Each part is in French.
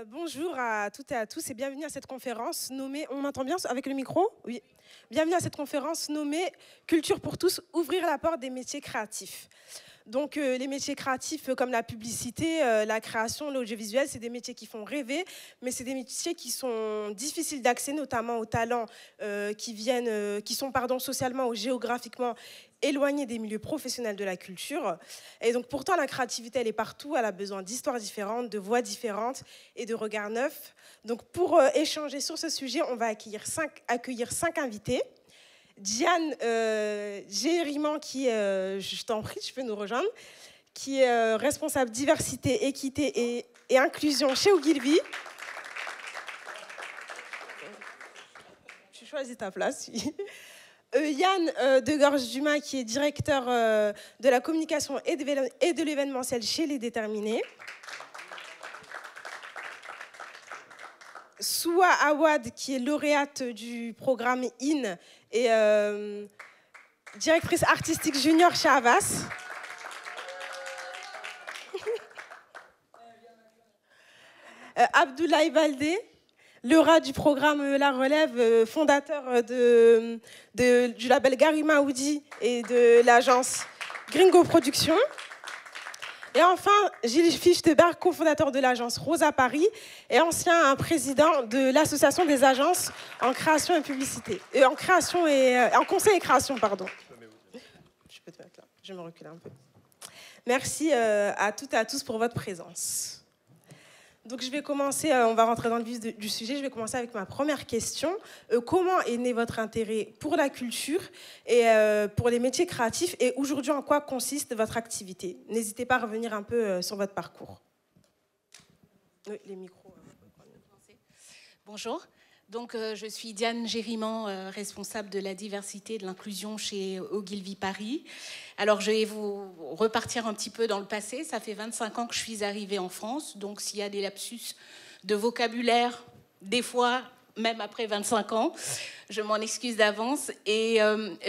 Bonjour à toutes et à tous et bienvenue à cette conférence nommée, on m'entend bien avec le micro? Oui. Bienvenue à cette conférence nommée Culture pour tous, ouvrir la porte des métiers créatifs. Donc les métiers créatifs comme la publicité, la création, l'audiovisuel, c'est des métiers qui font rêver, mais c'est des métiers qui sont difficiles d'accès, notamment aux talents qui sont socialement ou géographiquement éloignés des milieux professionnels de la culture. Et donc pourtant la créativité, elle est partout, elle a besoin d'histoires différentes, de voix différentes et de regards neufs. Donc pour échanger sur ce sujet, on va accueillir cinq invités. Diane Gériman, je t'en prie, tu peux nous rejoindre, qui est responsable diversité, équité et inclusion chez Ogilvy. Tu choisis ta place. Yann Degorge-Dumas, qui est directeur de la communication et de l'événementiel chez Les Déterminés. Soua Awad, qui est lauréate du programme IN et directrice artistique junior chez Havas. Abdoulaye Baldé, lauréat du programme La Relève, fondateur du label Garima Oudi et de l'agence Gringo Productions. Et enfin, Gilles Fichteberg, cofondateur de l'agence Rosa Paris et ancien président de l'association des agences en création et publicité. En conseil et création, pardon. Je peux te mettre là, je vais me reculer un peu. Merci à toutes et à tous pour votre présence. Donc je vais commencer, on va rentrer dans le vif du sujet, je vais commencer avec ma première question. Comment est né votre intérêt pour la culture et pour les métiers créatifs et aujourd'hui en quoi consiste votre activité? N'hésitez pas à revenir un peu sur votre parcours. Oui, les micros. Bonjour. Donc, je suis Diane Gériman, responsable de la diversité et de l'inclusion chez Ogilvy Paris. Alors, je vais vous repartir un petit peu dans le passé. Ça fait 25 ans que je suis arrivée en France. Donc, s'il y a des lapsus de vocabulaire, des fois, même après 25 ans, je m'en excuse d'avance. Et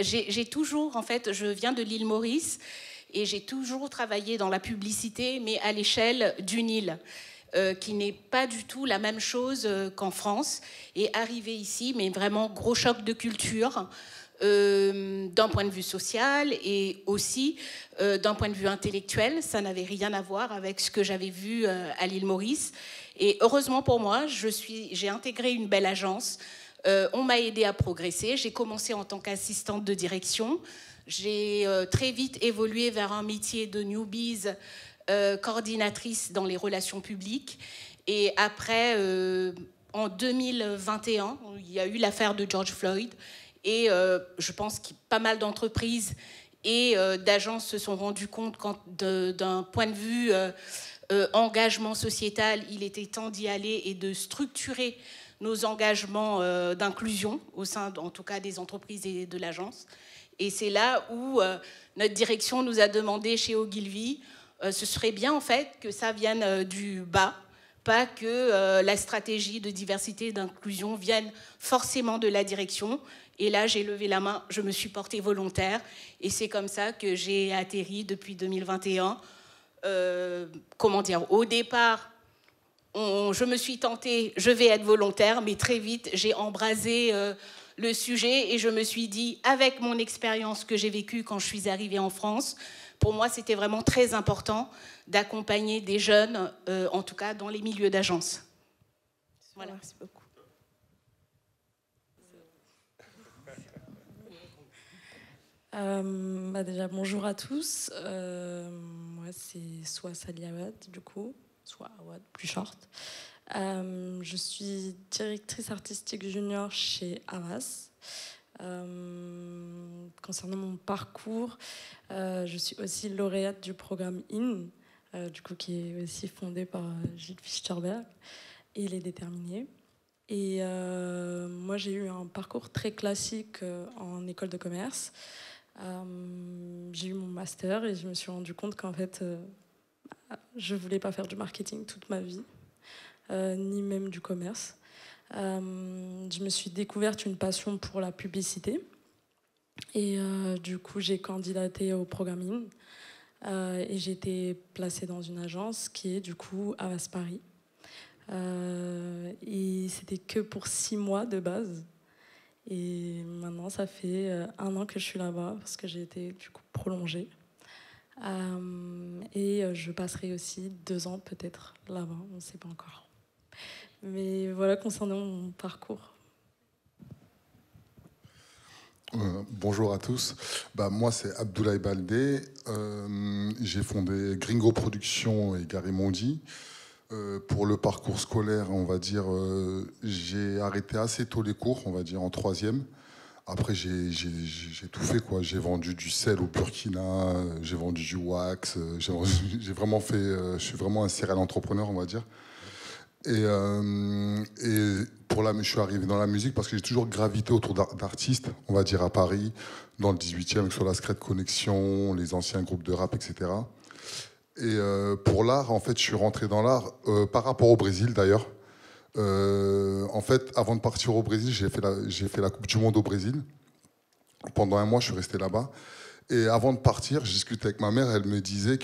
j'ai toujours, en fait, je viens de l'île Maurice et j'ai toujours travaillé dans la publicité, mais à l'échelle d'une île. Qui n'est pas du tout la même chose qu'en France. Et arrivé ici, mais vraiment gros choc de culture, d'un point de vue social et aussi d'un point de vue intellectuel. Ça n'avait rien à voir avec ce que j'avais vu à l'île Maurice. Et heureusement pour moi, j'ai intégré une belle agence. On m'a aidé à progresser. J'ai commencé en tant qu'assistante de direction. J'ai très vite évolué vers un métier de newbies, coordinatrice dans les relations publiques. Et après, en 2021, il y a eu l'affaire de George Floyd. Et je pense que pas mal d'entreprises et d'agences se sont rendues compte d'un point de vue engagement sociétal, il était temps d'y aller et de structurer nos engagements d'inclusion au sein, en tout cas, des entreprises et de l'agence. Et c'est là où notre direction nous a demandé chez Ogilvy, ce serait bien en fait que ça vienne du bas, pas que la stratégie de diversité et d'inclusion vienne forcément de la direction. Et là, j'ai levé la main, je me suis portée volontaire. Et c'est comme ça que j'ai atterri depuis 2021. Au départ, je me suis tentée, je vais être volontaire, mais très vite, j'ai embrasé le sujet et je me suis dit, avec mon expérience que j'ai vécue quand je suis arrivée en France, pour moi, c'était vraiment très important d'accompagner des jeunes, en tout cas dans les milieux d'agence. Voilà. Merci beaucoup. Déjà, bonjour à tous. Moi, c'est Soua Saliawad, du coup. Soua Awad, plus short. Je suis directrice artistique junior chez Havas. Concernant mon parcours, je suis aussi lauréate du programme IN, du coup, qui est aussi fondé par Gilles Fichteberg et Les Déterminés. Et moi, j'ai eu un parcours très classique en école de commerce. J'ai eu mon master et je me suis rendu compte qu'en fait, je ne voulais pas faire du marketing toute ma vie, ni même du commerce. Je me suis découverte une passion pour la publicité et du coup j'ai candidaté au programme IN et j'ai été placée dans une agence qui est du coup Havas Paris. Et c'était que pour 6 mois de base. Et maintenant, ça fait 1 an que je suis là-bas parce que j'ai été du coup prolongée. Et je passerai aussi 2 ans peut-être là-bas, on ne sait pas encore. Mais voilà concernant mon parcours. Bonjour à tous. Moi, c'est Abdoulaye Baldé. J'ai fondé Gringo Productions et Garimondi. Pour le parcours scolaire, on va dire, j'ai arrêté assez tôt les cours, on va dire en 3e. Après, j'ai tout fait, quoi. J'ai vendu du sel au Burkina, j'ai vendu du wax, j'ai vraiment fait, je suis vraiment un serial entrepreneur, on va dire. Et je suis arrivé dans la musique parce que j'ai toujours gravité autour d'artistes, on va dire à Paris, dans le 18e, sur la Secret Connection, les anciens groupes de rap, etc. Et pour l'art, en fait, je suis rentré dans l'art par rapport au Brésil, d'ailleurs. En fait, avant de partir au Brésil, j'ai fait la Coupe du Monde au Brésil. Pendant 1 mois, je suis resté là-bas. Et avant de partir, je discutais avec ma mère, elle me disait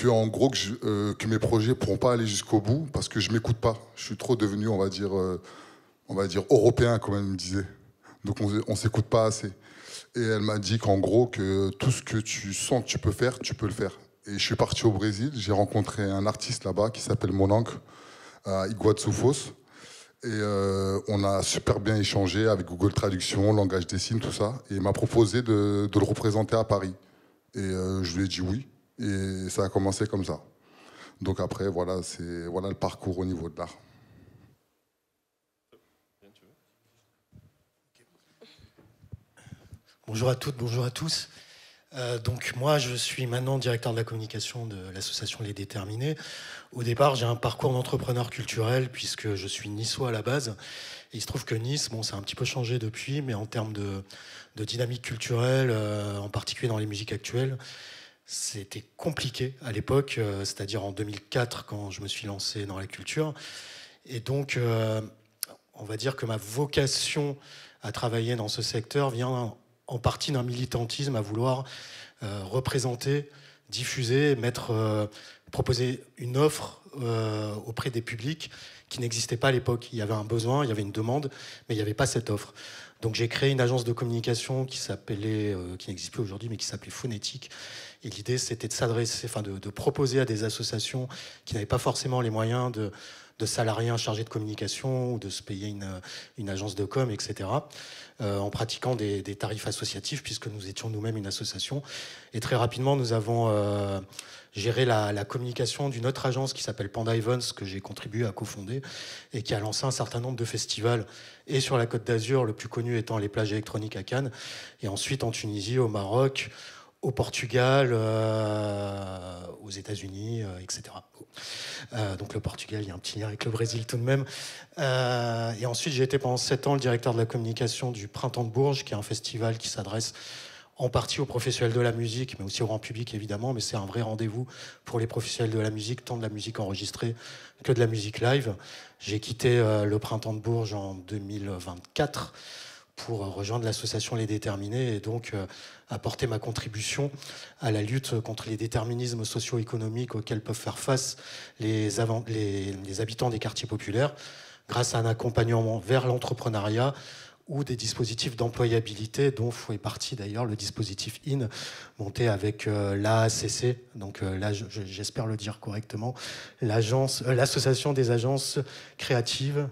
en gros, que mes projets ne pourront pas aller jusqu'au bout parce que je ne m'écoute pas. Je suis trop devenu, on va dire européen, comme elle me disait. Donc on ne s'écoute pas assez. Et elle m'a dit qu'en gros, que tout ce que tu sens que tu peux faire, tu peux le faire. Et je suis parti au Brésil, j'ai rencontré un artiste là-bas qui s'appelle Monanque, à Iguaçu Foz. Et on a super bien échangé avec Google Traduction, langage des signes, tout ça. Et il m'a proposé de le représenter à Paris. Et je lui ai dit oui. Et ça a commencé comme ça. Donc après, voilà le parcours au niveau de l'art. Bonjour à toutes, bonjour à tous. Donc moi, je suis maintenant directeur de la communication de l'association Les Déterminés. Au départ, j'ai un parcours d'entrepreneur culturel puisque je suis niçois à la base. Et il se trouve que Nice, ça a un petit peu changé depuis, mais en termes de dynamique culturelle, en particulier dans les musiques actuelles, c'était compliqué à l'époque, c'est-à-dire en 2004 quand je me suis lancé dans la culture. Et donc, on va dire que ma vocation à travailler dans ce secteur vient en partie d'un militantisme à vouloir représenter, diffuser, proposer une offre auprès des publics qui n'existait pas à l'époque. Il y avait un besoin, il y avait une demande, mais il n'y avait pas cette offre. Donc j'ai créé une agence de communication qui n'existe plus aujourd'hui, mais qui s'appelait Phonétique. Et l'idée, c'était de s'adresser, de proposer à des associations qui n'avaient pas forcément les moyens de salarier un chargé de communication ou de se payer une agence de com, etc., en pratiquant des tarifs associatifs, puisque nous étions nous-mêmes une association. Et très rapidement, nous avons géré la communication d'une autre agence qui s'appelle Panda Events, que j'ai contribué à cofonder, et qui a lancé un certain nombre de festivals, et sur la Côte d'Azur, le plus connu étant les plages électroniques à Cannes, et ensuite en Tunisie, au Maroc, au Portugal, aux États-Unis, etc. Donc le Portugal, il y a un petit lien avec le Brésil tout de même. Et ensuite, j'ai été pendant 7 ans le directeur de la communication du Printemps de Bourges, qui est un festival qui s'adresse en partie aux professionnels de la musique, mais aussi au grand public évidemment, mais c'est un vrai rendez-vous pour les professionnels de la musique, tant de la musique enregistrée que de la musique live. J'ai quitté le Printemps de Bourges en 2024 pour rejoindre l'association Les Déterminés et donc apporter ma contribution à la lutte contre les déterminismes socio-économiques auxquels peuvent faire face les habitants des quartiers populaires grâce à un accompagnement vers l'entrepreneuriat ou des dispositifs d'employabilité dont fait partie d'ailleurs le dispositif IN monté avec l'AACC, donc là j'espère le dire correctement, l'association des agences créatives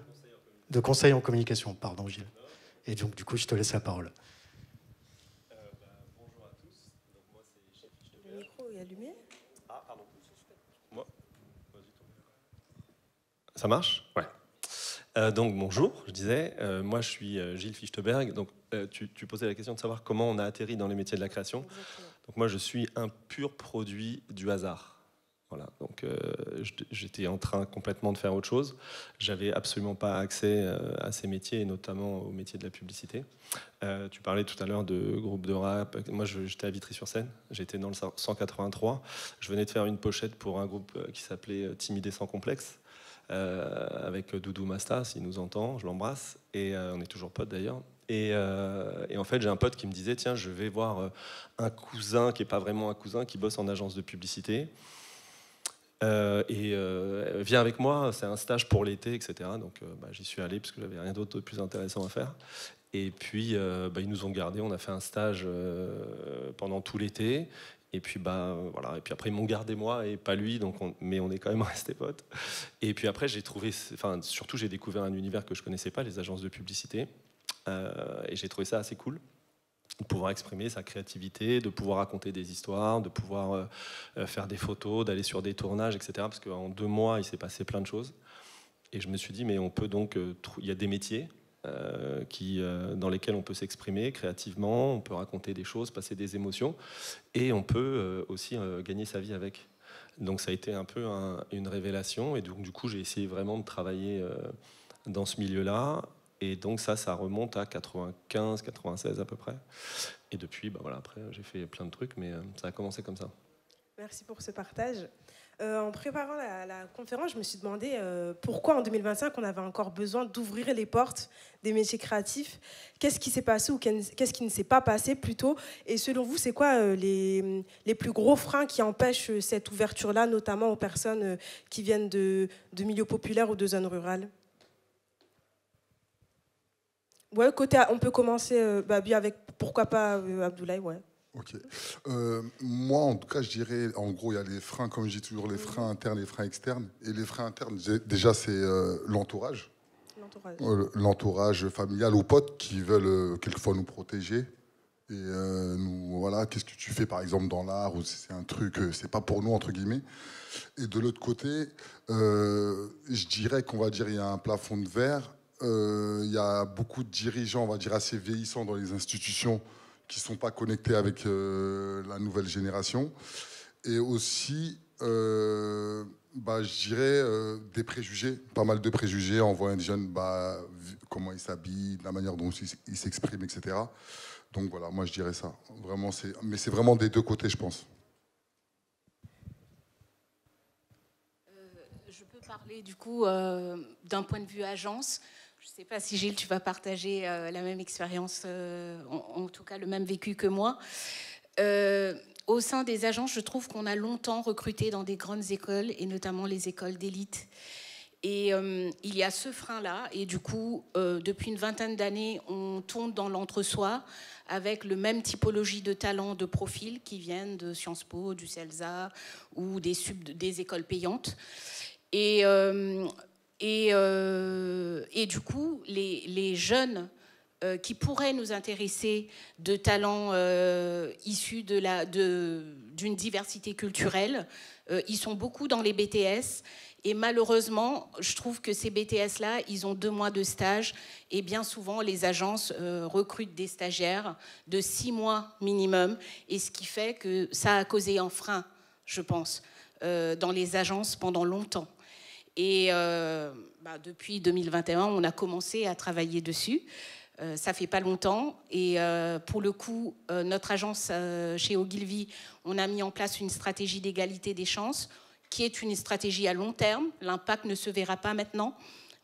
de conseil en communication, pardon Gilles. Et donc, du coup, je te laisse la parole. Bonjour à tous. Donc, moi, c'est Gilles Fichtebert. Le micro est allumé. Ah, pardon. Moi. Ça marche ? Ouais. Donc, bonjour, je disais. Moi, je suis Gilles Fichtebert. Donc, tu posais la question de savoir comment on a atterri dans les métiers de la création. Exactement. Donc, moi, je suis un pur produit du hasard. Voilà, donc j'étais en train complètement de faire autre chose. J'avais absolument pas accès à ces métiers, et notamment au métier de la publicité. Tu parlais tout à l'heure de groupe de rap. Moi, j'étais à Vitry-sur-Seine. J'étais dans le 183. Je venais de faire une pochette pour un groupe qui s'appelait Timide et sans complexe, avec Doudou Masta, s'il nous entend, je l'embrasse. Et on est toujours potes d'ailleurs. Et en fait, j'ai un pote qui me disait, tiens, je vais voir un cousin qui n'est pas vraiment un cousin, qui bosse en agence de publicité. Viens avec moi, c'est un stage pour l'été, etc. Donc j'y suis allé parce que j'avais rien d'autre de plus intéressant à faire. Et puis ils nous ont gardés, on a fait un stage pendant tout l'été. Et puis voilà. Et puis après ils m'ont gardé moi et pas lui, mais on est quand même restés potes. Et puis après surtout j'ai découvert un univers que je connaissais pas, les agences de publicité. Et j'ai trouvé ça assez cool, de pouvoir exprimer sa créativité, de pouvoir raconter des histoires, de pouvoir faire des photos, d'aller sur des tournages, etc. Parce qu'en 2 mois, il s'est passé plein de choses. Et je me suis dit, mais on peut donc... il y a des métiers dans lesquels on peut s'exprimer créativement, on peut raconter des choses, passer des émotions, et on peut aussi gagner sa vie avec. Donc ça a été un peu une révélation. Et donc du coup, j'ai essayé vraiment de travailler dans ce milieu-là. Et donc ça remonte à 95, 96 à peu près. Et depuis, après, j'ai fait plein de trucs, mais ça a commencé comme ça. Merci pour ce partage. En préparant la conférence, je me suis demandé pourquoi en 2025, on avait encore besoin d'ouvrir les portes des métiers créatifs. Qu'est-ce qui s'est passé ou qu'est-ce qui ne s'est pas passé plutôt? Et selon vous, c'est quoi les plus gros freins qui empêchent cette ouverture-là, notamment aux personnes qui viennent de milieux populaires ou de zones rurales? Ouais, on peut commencer avec, pourquoi pas, Abdoulaye, ouais. Ok. Moi, en tout cas, je dirais, en gros, il y a les freins, comme je dis toujours, les freins internes et les freins externes. Et les freins internes, déjà, c'est l'entourage. L'entourage familial ou potes qui veulent quelquefois nous protéger. Et voilà, qu'est-ce que tu fais, par exemple, dans l'art, ou si c'est un truc, c'est pas pour nous, entre guillemets. Et de l'autre côté, je dirais qu'on va dire il y a un plafond de verre. Il y a beaucoup de dirigeants, on va dire, assez vieillissants dans les institutions qui ne sont pas connectés avec la nouvelle génération. Et aussi, je dirais, des préjugés, pas mal de préjugés en voyant des jeunes, comment ils s'habillent, la manière dont ils s'expriment, etc. Donc voilà, moi je dirais ça. Vraiment, mais c'est vraiment des deux côtés, je pense. Je peux parler du coup d'un point de vue agence. Je ne sais pas si Gilles, tu vas partager la même expérience, en tout cas le même vécu que moi. Au sein des agences, je trouve qu'on a longtemps recruté dans des grandes écoles, et notamment les écoles d'élite. Et il y a ce frein-là, et du coup, depuis une vingtaine d'années, on tourne dans l'entre-soi avec le même typologie de talents, de profils qui viennent de Sciences Po, du CELSA ou des écoles payantes. Et du coup, les jeunes qui pourraient nous intéresser de talents issus d'une diversité culturelle, ils sont beaucoup dans les BTS. Et malheureusement, je trouve que ces BTS-là, ils ont 2 mois de stage. Et bien souvent, les agences recrutent des stagiaires de 6 mois minimum. Et ce qui fait que ça a causé un frein, je pense, dans les agences pendant longtemps. Et depuis 2021, on a commencé à travailler dessus. Ça fait pas longtemps. Et pour le coup, notre agence chez Ogilvy, on a mis en place une stratégie d'égalité des chances, qui est une stratégie à long terme. L'impact ne se verra pas maintenant.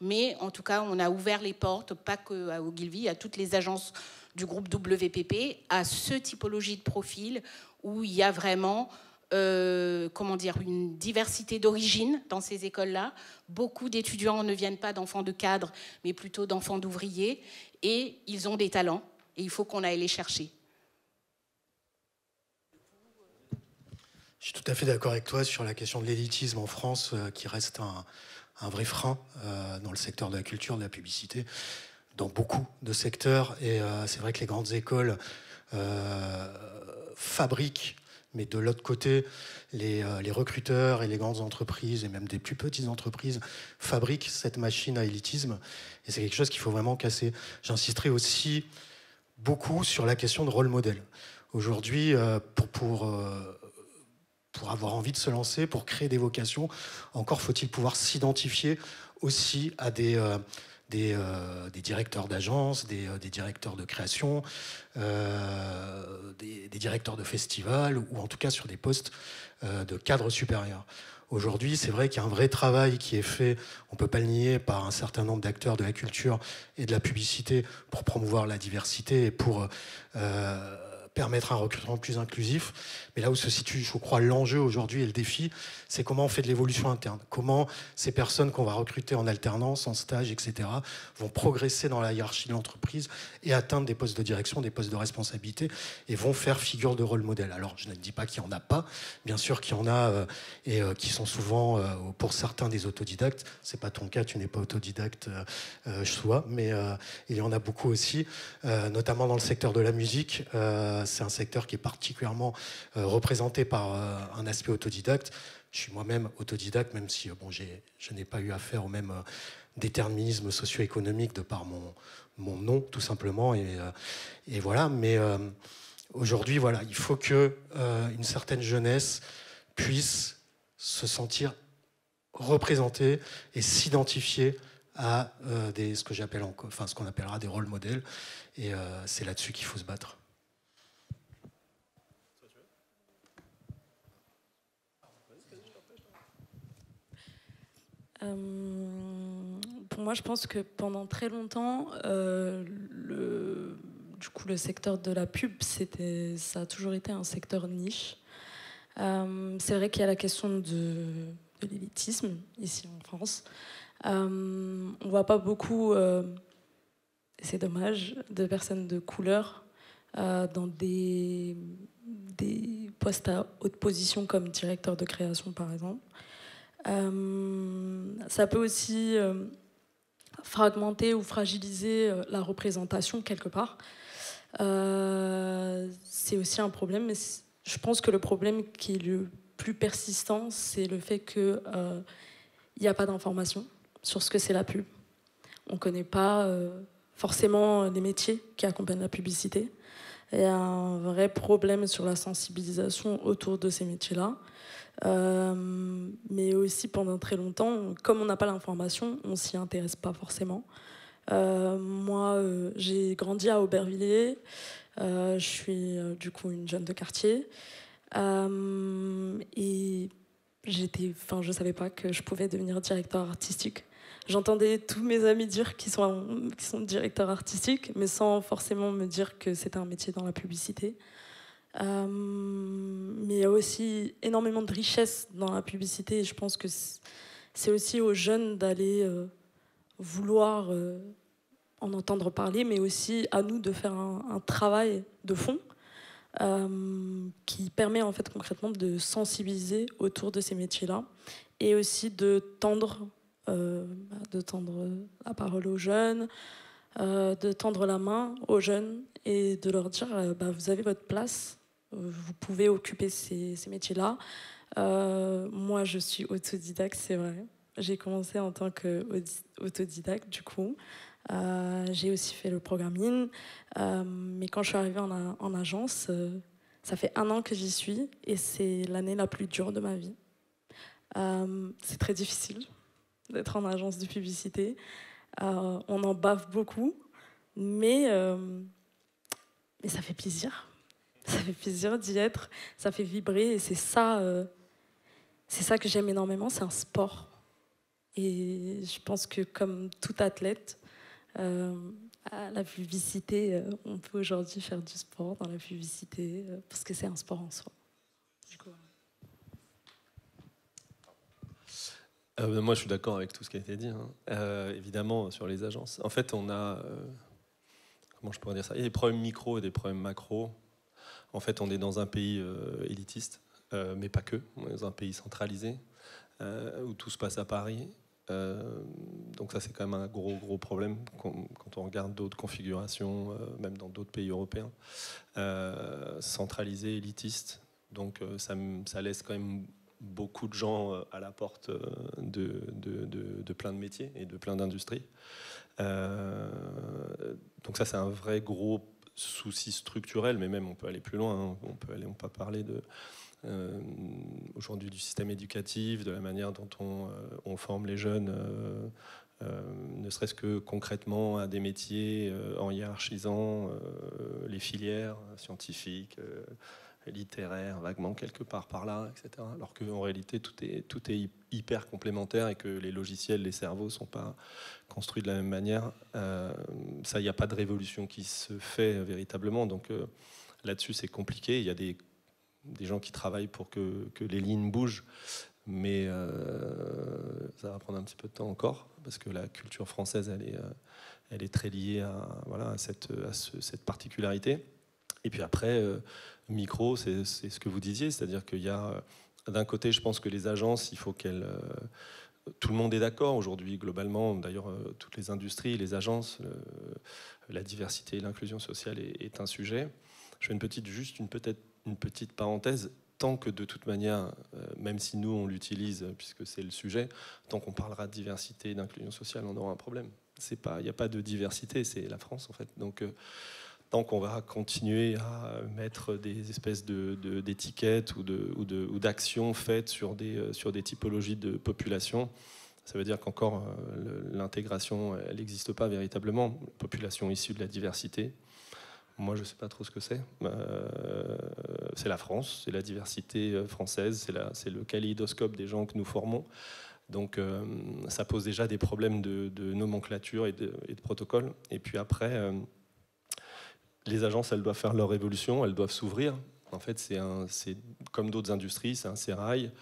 Mais en tout cas, on a ouvert les portes, pas qu'à Ogilvy, à toutes les agences du groupe WPP, à ce typologie de profil où il y a vraiment... une diversité d'origine dans ces écoles-là. Beaucoup d'étudiants ne viennent pas d'enfants de cadres, mais plutôt d'enfants d'ouvriers, et ils ont des talents, et il faut qu'on aille les chercher. Je suis tout à fait d'accord avec toi sur la question de l'élitisme en France, qui reste un vrai frein dans le secteur de la culture, de la publicité, dans beaucoup de secteurs. Et c'est vrai que les grandes écoles fabriquent, mais de l'autre côté, les recruteurs et les grandes entreprises, et même des plus petites entreprises, fabriquent cette machine à élitisme. Et c'est quelque chose qu'il faut vraiment casser. J'insisterai aussi beaucoup sur la question de rôle modèle. Aujourd'hui, pour avoir envie de se lancer, pour créer des vocations, encore faut-il pouvoir s'identifier aussi à des directeurs d'agence, des directeurs de création, des directeurs de festivals, ou en tout cas sur des postes de cadres supérieurs. Aujourd'hui, c'est vrai qu'il y a un vrai travail qui est fait, on ne peut pas le nier, par un certain nombre d'acteurs de la culture et de la publicité pour promouvoir la diversité et pour permettre un recrutement plus inclusif. Mais là où se situe, je crois, l'enjeu aujourd'hui et le défi, c'est comment on fait de l'évolution interne. Comment ces personnes qu'on va recruter en alternance, en stage, etc., vont progresser dans la hiérarchie de l'entreprise et atteindre des postes de direction, des postes de responsabilité, et vont faire figure de rôle modèle. Alors, je ne dis pas qu'il n'y en a pas. Bien sûr qu'il y en a et qui sont souvent, pour certains, des autodidactes. C'est pas ton cas, tu n'es pas autodidacte, Choua, mais il y en a beaucoup aussi, notamment dans le secteur de la musique. C'est un secteur qui est particulièrement représenté par un aspect autodidacte. Je suis moi-même autodidacte, même si je n'ai pas eu affaire au même déterminisme socio-économique de par mon nom, tout simplement. Et voilà. Mais aujourd'hui, voilà, il faut que une certaine jeunesse puisse se sentir représentée et s'identifier à ce qu'on appellera des rôles modèles. Et c'est là-dessus qu'il faut se battre. Pour moi, je pense que pendant très longtemps, le secteur de la pub, ça a toujours été un secteur niche. C'est vrai qu'il y a la question de l'élitisme ici en France. On ne voit pas beaucoup, c'est dommage, de personnes de couleur dans des postes à haute position comme directeur de création, par exemple. Ça peut aussi fragmenter ou fragiliser la représentation quelque part. C'est aussi un problème, mais je pense que le problème qui est le plus persistant, c'est le fait qu'il n'y a pas d'information sur ce que c'est la pub. On ne connaît pas forcément les métiers qui accompagnent la publicité. Il y a un vrai problème sur la sensibilisation autour de ces métiers-là. Mais aussi pendant très longtemps, comme on n'a pas l'information, on ne s'y intéresse pas forcément. Moi, j'ai grandi à Aubervilliers. Je suis du coup une jeune de quartier. Et je ne savais pas que je pouvais devenir directeur artistique. J'entendais tous mes amis dire qu'ils sont directeurs artistiques, mais sans forcément me dire que c'était un métier dans la publicité. Mais il y a aussi énormément de richesse dans la publicité, et je pense que c'est aussi aux jeunes d'aller vouloir en entendre parler, mais aussi à nous de faire un travail de fond qui permet en fait concrètement de sensibiliser autour de ces métiers-là, et aussi de tendre la parole aux jeunes, de tendre la main aux jeunes et de leur dire vous avez votre place, vous pouvez occuper ces métiers-là. Moi, je suis autodidacte, c'est vrai. J'ai commencé en tant qu'autodidacte, du coup. J'ai aussi fait le programming. Mais quand je suis arrivée en agence, ça fait 1 an que j'y suis et c'est l'année la plus dure de ma vie. C'est très difficile d'être en agence de publicité. On en bave beaucoup, mais ça fait plaisir. Ça fait plaisir d'y être, ça fait vibrer, et c'est ça que j'aime énormément, c'est un sport. Et je pense que comme tout athlète, à la publicité, on peut aujourd'hui faire du sport dans la publicité, parce que c'est un sport en soi. Du coup, moi, je suis d'accord avec tout ce qui a été dit. Évidemment, sur les agences. En fait, on a... comment je pourrais dire ça ? Il y a des problèmes micro et des problèmes macro. En fait, on est dans un pays élitiste, mais pas que. On est dans un pays centralisé, où tout se passe à Paris. Donc ça, c'est quand même un gros problème quand on regarde d'autres configurations, même dans d'autres pays européens. Centralisé, élitiste. Donc ça laisse quand même beaucoup de gens à la porte de plein de métiers et de plein d'industries. Donc ça, c'est un vrai gros souci structurel, mais même on peut aller plus loin. On peut parler aujourd'hui du système éducatif, de la manière dont on forme les jeunes, ne serait-ce que concrètement à des métiers, en hiérarchisant les filières scientifiques, littéraires, vaguement quelque part par là, etc. Alors qu'en réalité, tout est hyper complémentaire et que les logiciels, les cerveaux ne sont pas construits de la même manière. Ça, il n'y a pas de révolution qui se fait véritablement. Donc, Là-dessus, c'est compliqué. Il y a des gens qui travaillent pour que les lignes bougent, mais ça va prendre un petit peu de temps encore, parce que la culture française, elle est très liée à cette particularité. Et puis après, micro, c'est ce que vous disiez, c'est-à-dire qu'il y a, d'un côté, je pense que les agences, il faut qu'elles... tout le monde est d'accord aujourd'hui, globalement, d'ailleurs, toutes les industries, les agences, la diversité et l'inclusion sociale est un sujet. Je fais juste une petite parenthèse. Tant que de toute manière, même si nous on l'utilise puisque c'est le sujet, tant qu'on parlera de diversité et d'inclusion sociale, on aura un problème. Il n'y a pas de diversité, c'est la France en fait. Donc tant qu'on va continuer à mettre des espèces d'étiquettes ou d'actions faites sur des typologies de population, ça veut dire qu'encore l'intégration, elle n'existe pas véritablement. Population issue de la diversité. Moi, je ne sais pas trop ce que c'est. C'est la France, c'est la diversité française, c'est le kaléidoscope des gens que nous formons. Donc, ça pose déjà des problèmes de nomenclature et de protocole. Et puis après, les agences, elles doivent faire leur évolution, elles doivent s'ouvrir. En fait, c'est comme d'autres industries, c'est un sérail.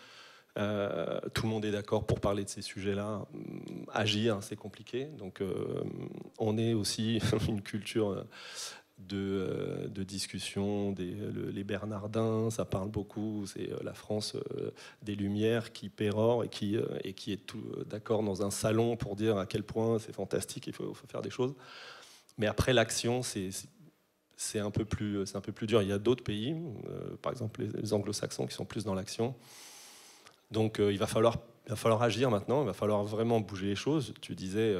Tout le monde est d'accord pour parler de ces sujets-là. Agir, c'est compliqué. Donc, on est aussi une culture... de discussion, les Bernardins, ça parle beaucoup, c'est la France des Lumières qui pérore et qui est tout d'accord dans un salon pour dire à quel point c'est fantastique, il faut faire des choses. Mais après, l'action, c'est un peu plus dur. Il y a d'autres pays, par exemple les anglo-saxons, qui sont plus dans l'action. Donc il va falloir agir maintenant, il va falloir vraiment bouger les choses. Tu disais,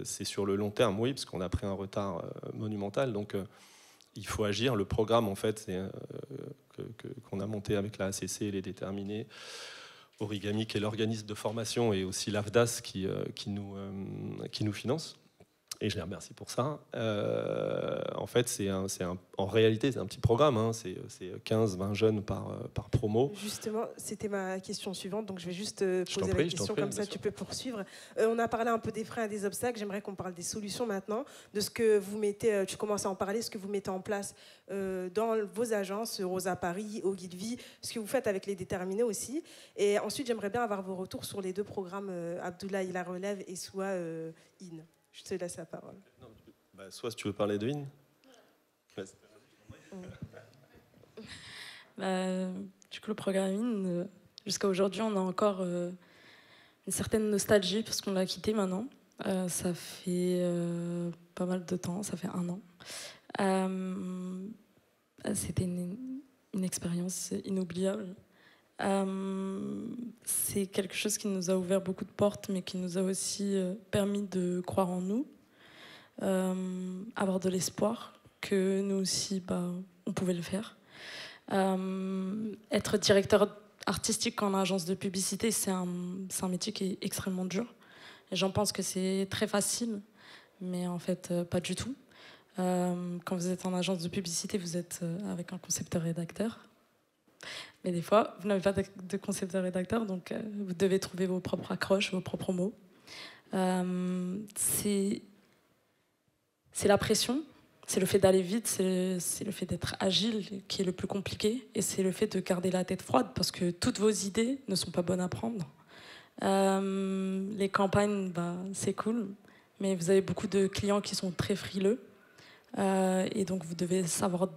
c'est sur le long terme, oui, parce qu'on a pris un retard monumental. Donc il faut agir. Le programme, en fait, qu'on a monté avec la ACC et les déterminés, Origami, qui est l'organisme de formation, et aussi l'AFDAS qui nous finance. Et je les remercie pour ça. En fait, en réalité, c'est un petit programme. Hein. C'est 15-20 jeunes par promo. Justement, c'était ma question suivante. Donc, je vais juste poser la question, comme ça tu peux poursuivre. On a parlé un peu des freins et des obstacles. J'aimerais qu'on parle des solutions maintenant, de ce que vous mettez, tu commences à en parler, ce que vous mettez en place dans vos agences, Rosa Paris, Au Guide Vie, ce que vous faites avec les déterminés aussi. Et ensuite, j'aimerais bien avoir vos retours sur les deux programmes, Abdoulaye La Relève et Soua In. Je te laisse la parole. Non, soit si tu veux parler de In. Du coup, le programme In, jusqu'à aujourd'hui, on a encore une certaine nostalgie parce qu'on l'a quitté maintenant. Ça fait pas mal de temps, ça fait 1 an. C'était une expérience inoubliable. C'est quelque chose qui nous a ouvert beaucoup de portes, mais qui nous a aussi permis de croire en nous, avoir de l'espoir que nous aussi, on pouvait le faire. Être directeur artistique en agence de publicité, c'est un métier qui est extrêmement dur. Les gens pensent que c'est très facile, mais en fait, pas du tout. Quand vous êtes en agence de publicité, vous êtes avec un concepteur-rédacteur. Mais des fois, vous n'avez pas de concepteur-rédacteur, donc vous devez trouver vos propres accroches, vos propres mots. C'est la pression, c'est le fait d'aller vite, c'est le fait d'être agile qui est le plus compliqué, et c'est le fait de garder la tête froide, parce que toutes vos idées ne sont pas bonnes à prendre. Les campagnes, c'est cool, mais vous avez beaucoup de clients qui sont très frileux, et donc vous devez savoir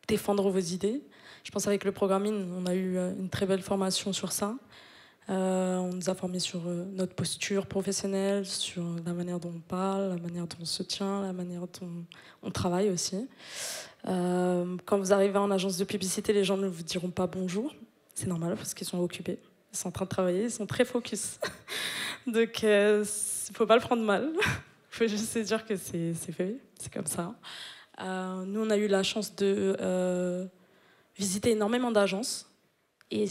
défendre vos idées. Je pense qu'avec le programme IN, on a eu une très belle formation sur ça. On nous a formés sur notre posture professionnelle, sur la manière dont on parle, la manière dont on se tient, la manière dont on travaille aussi. Quand vous arrivez en agence de publicité, les gens ne vous diront pas bonjour. C'est normal parce qu'ils sont occupés. Ils sont en train de travailler, ils sont très focus. Donc, il ne faut pas le prendre mal. Il faut juste se dire que c'est fait, c'est comme ça. Nous, on a eu la chance de visiter énormément d'agences. Et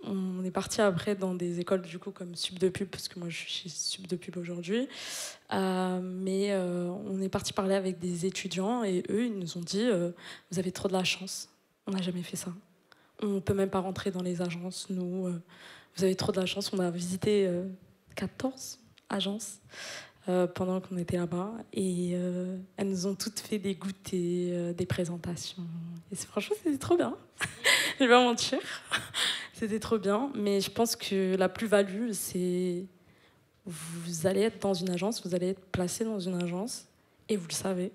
on est parti après dans des écoles du coup comme Sub de Pub, parce que moi je suis chez Sub de Pub aujourd'hui. Mais on est parti parler avec des étudiants et eux, ils nous ont dit vous avez trop de la chance, on n'a jamais fait ça. On ne peut même pas rentrer dans les agences, nous. Vous avez trop de la chance, on a visité 14 agences. pendant qu'on était là-bas. Et elles nous ont toutes fait des goûters, des présentations. Et franchement, c'était trop bien. Je vais pas mentir. C'était trop bien. Mais je pense que la plus-value, c'est vous allez être dans une agence, vous allez être placé dans une agence et vous le savez.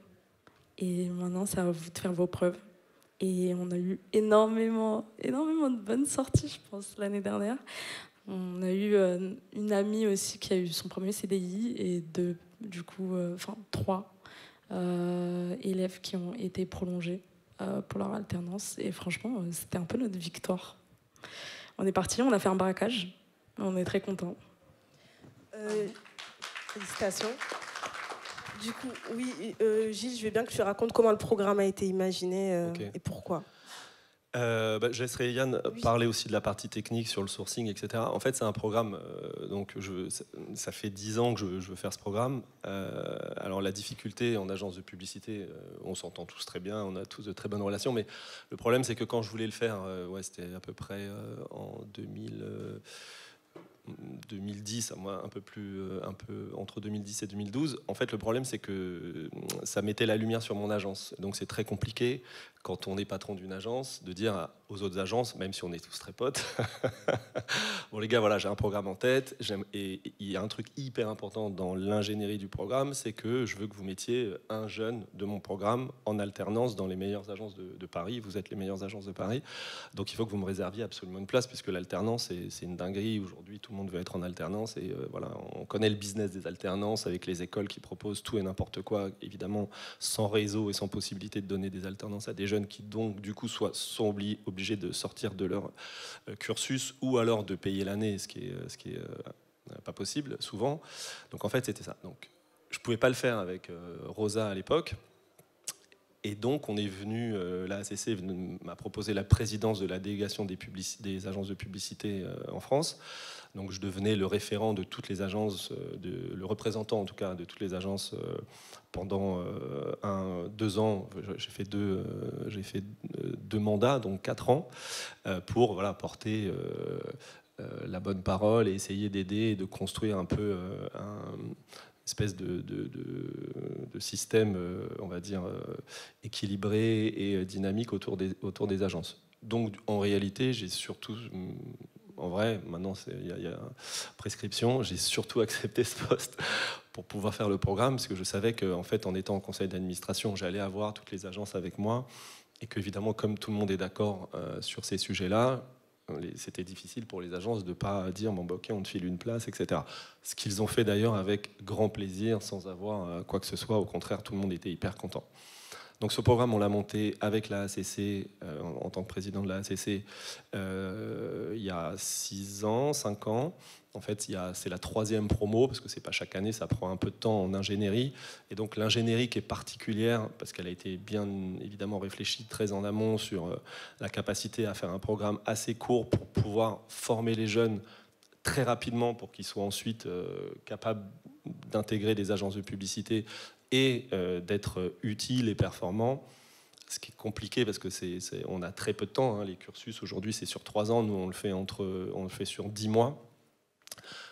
Et maintenant, c'est à vous de faire vos preuves. Et on a eu énormément de bonnes sorties, je pense, l'année dernière. On a eu une amie aussi qui a eu son premier CDI et trois élèves qui ont été prolongés pour leur alternance. Et franchement, c'était un peu notre victoire. On est parti, on a fait un braquage. On est très contents. Félicitations. Du coup, oui, Gilles, je veux bien que tu racontes comment le programme a été imaginé et pourquoi. Je laisserai Yann parler aussi de la partie technique sur le sourcing, etc. En fait, c'est un programme, ça fait 10 ans que je veux faire ce programme. Alors la difficulté en agence de publicité, on s'entend tous très bien, on a tous de très bonnes relations, mais le problème c'est que quand je voulais le faire, c'était à peu près en 2010, moi un peu entre 2010 et 2012. En fait, le problème c'est que ça mettait la lumière sur mon agence, donc c'est très compliqué quand on est patron d'une agence de dire aux autres agences, même si on est tous très potes, bon les gars, voilà, j'ai un programme en tête, et il y a un truc hyper important dans l'ingénierie du programme, c'est que je veux que vous mettiez un jeune de mon programme en alternance dans les meilleures agences de Paris. Vous êtes les meilleures agences de Paris, donc il faut que vous me réserviez absolument une place, puisque l'alternance c'est une dinguerie. Aujourd'hui, tout le monde veut être en alternance, et voilà, on connaît le business des alternances avec les écoles qui proposent tout et n'importe quoi, évidemment sans réseau et sans possibilité de donner des alternances à des jeunes qui donc du coup sont obligés de sortir de leur cursus ou alors de payer l'année, ce qui est pas possible souvent. Donc en fait c'était ça. Donc je pouvais pas le faire avec Rosa à l'époque. Et donc, on est venu, la ACC m'a proposé la présidence de la délégation des agences de publicité en France. Donc, je devenais le référent de toutes les agences, le représentant en tout cas de toutes les agences pendant 2 ans. J'ai fait deux mandats, donc 4 ans, pour voilà, porter la bonne parole et essayer d'aider et de construire un peu espèce de système, on va dire, équilibré et dynamique autour des agences. Donc, en réalité, j'ai surtout, en vrai, maintenant, il y a prescription, j'ai surtout accepté ce poste pour pouvoir faire le programme, parce que je savais qu'en fait, en étant en conseil d'administration, j'allais avoir toutes les agences avec moi, et qu'évidemment, comme tout le monde est d'accord sur ces sujets-là, c'était difficile pour les agences de ne pas dire bon, bah, ok, on te file une place, etc. Ce qu'ils ont fait d'ailleurs avec grand plaisir, sans avoir quoi que ce soit. Au contraire, tout le monde était hyper content. Donc ce programme, on l'a monté avec la ACC, en tant que président de la ACC, il y a 5 ans. En fait, c'est la 3e promo, parce que c'est pas chaque année, ça prend un peu de temps en ingénierie. Et donc l'ingénierie qui est particulière, parce qu'elle a été bien évidemment réfléchie très en amont sur la capacité à faire un programme assez court pour pouvoir former les jeunes très rapidement pour qu'ils soient ensuite capables d'intégrer des agences de publicité et d'être utiles et performants. Ce qui est compliqué parce que on a très peu de temps. Les cursus aujourd'hui c'est sur 3 ans. Nous on le fait sur 10 mois.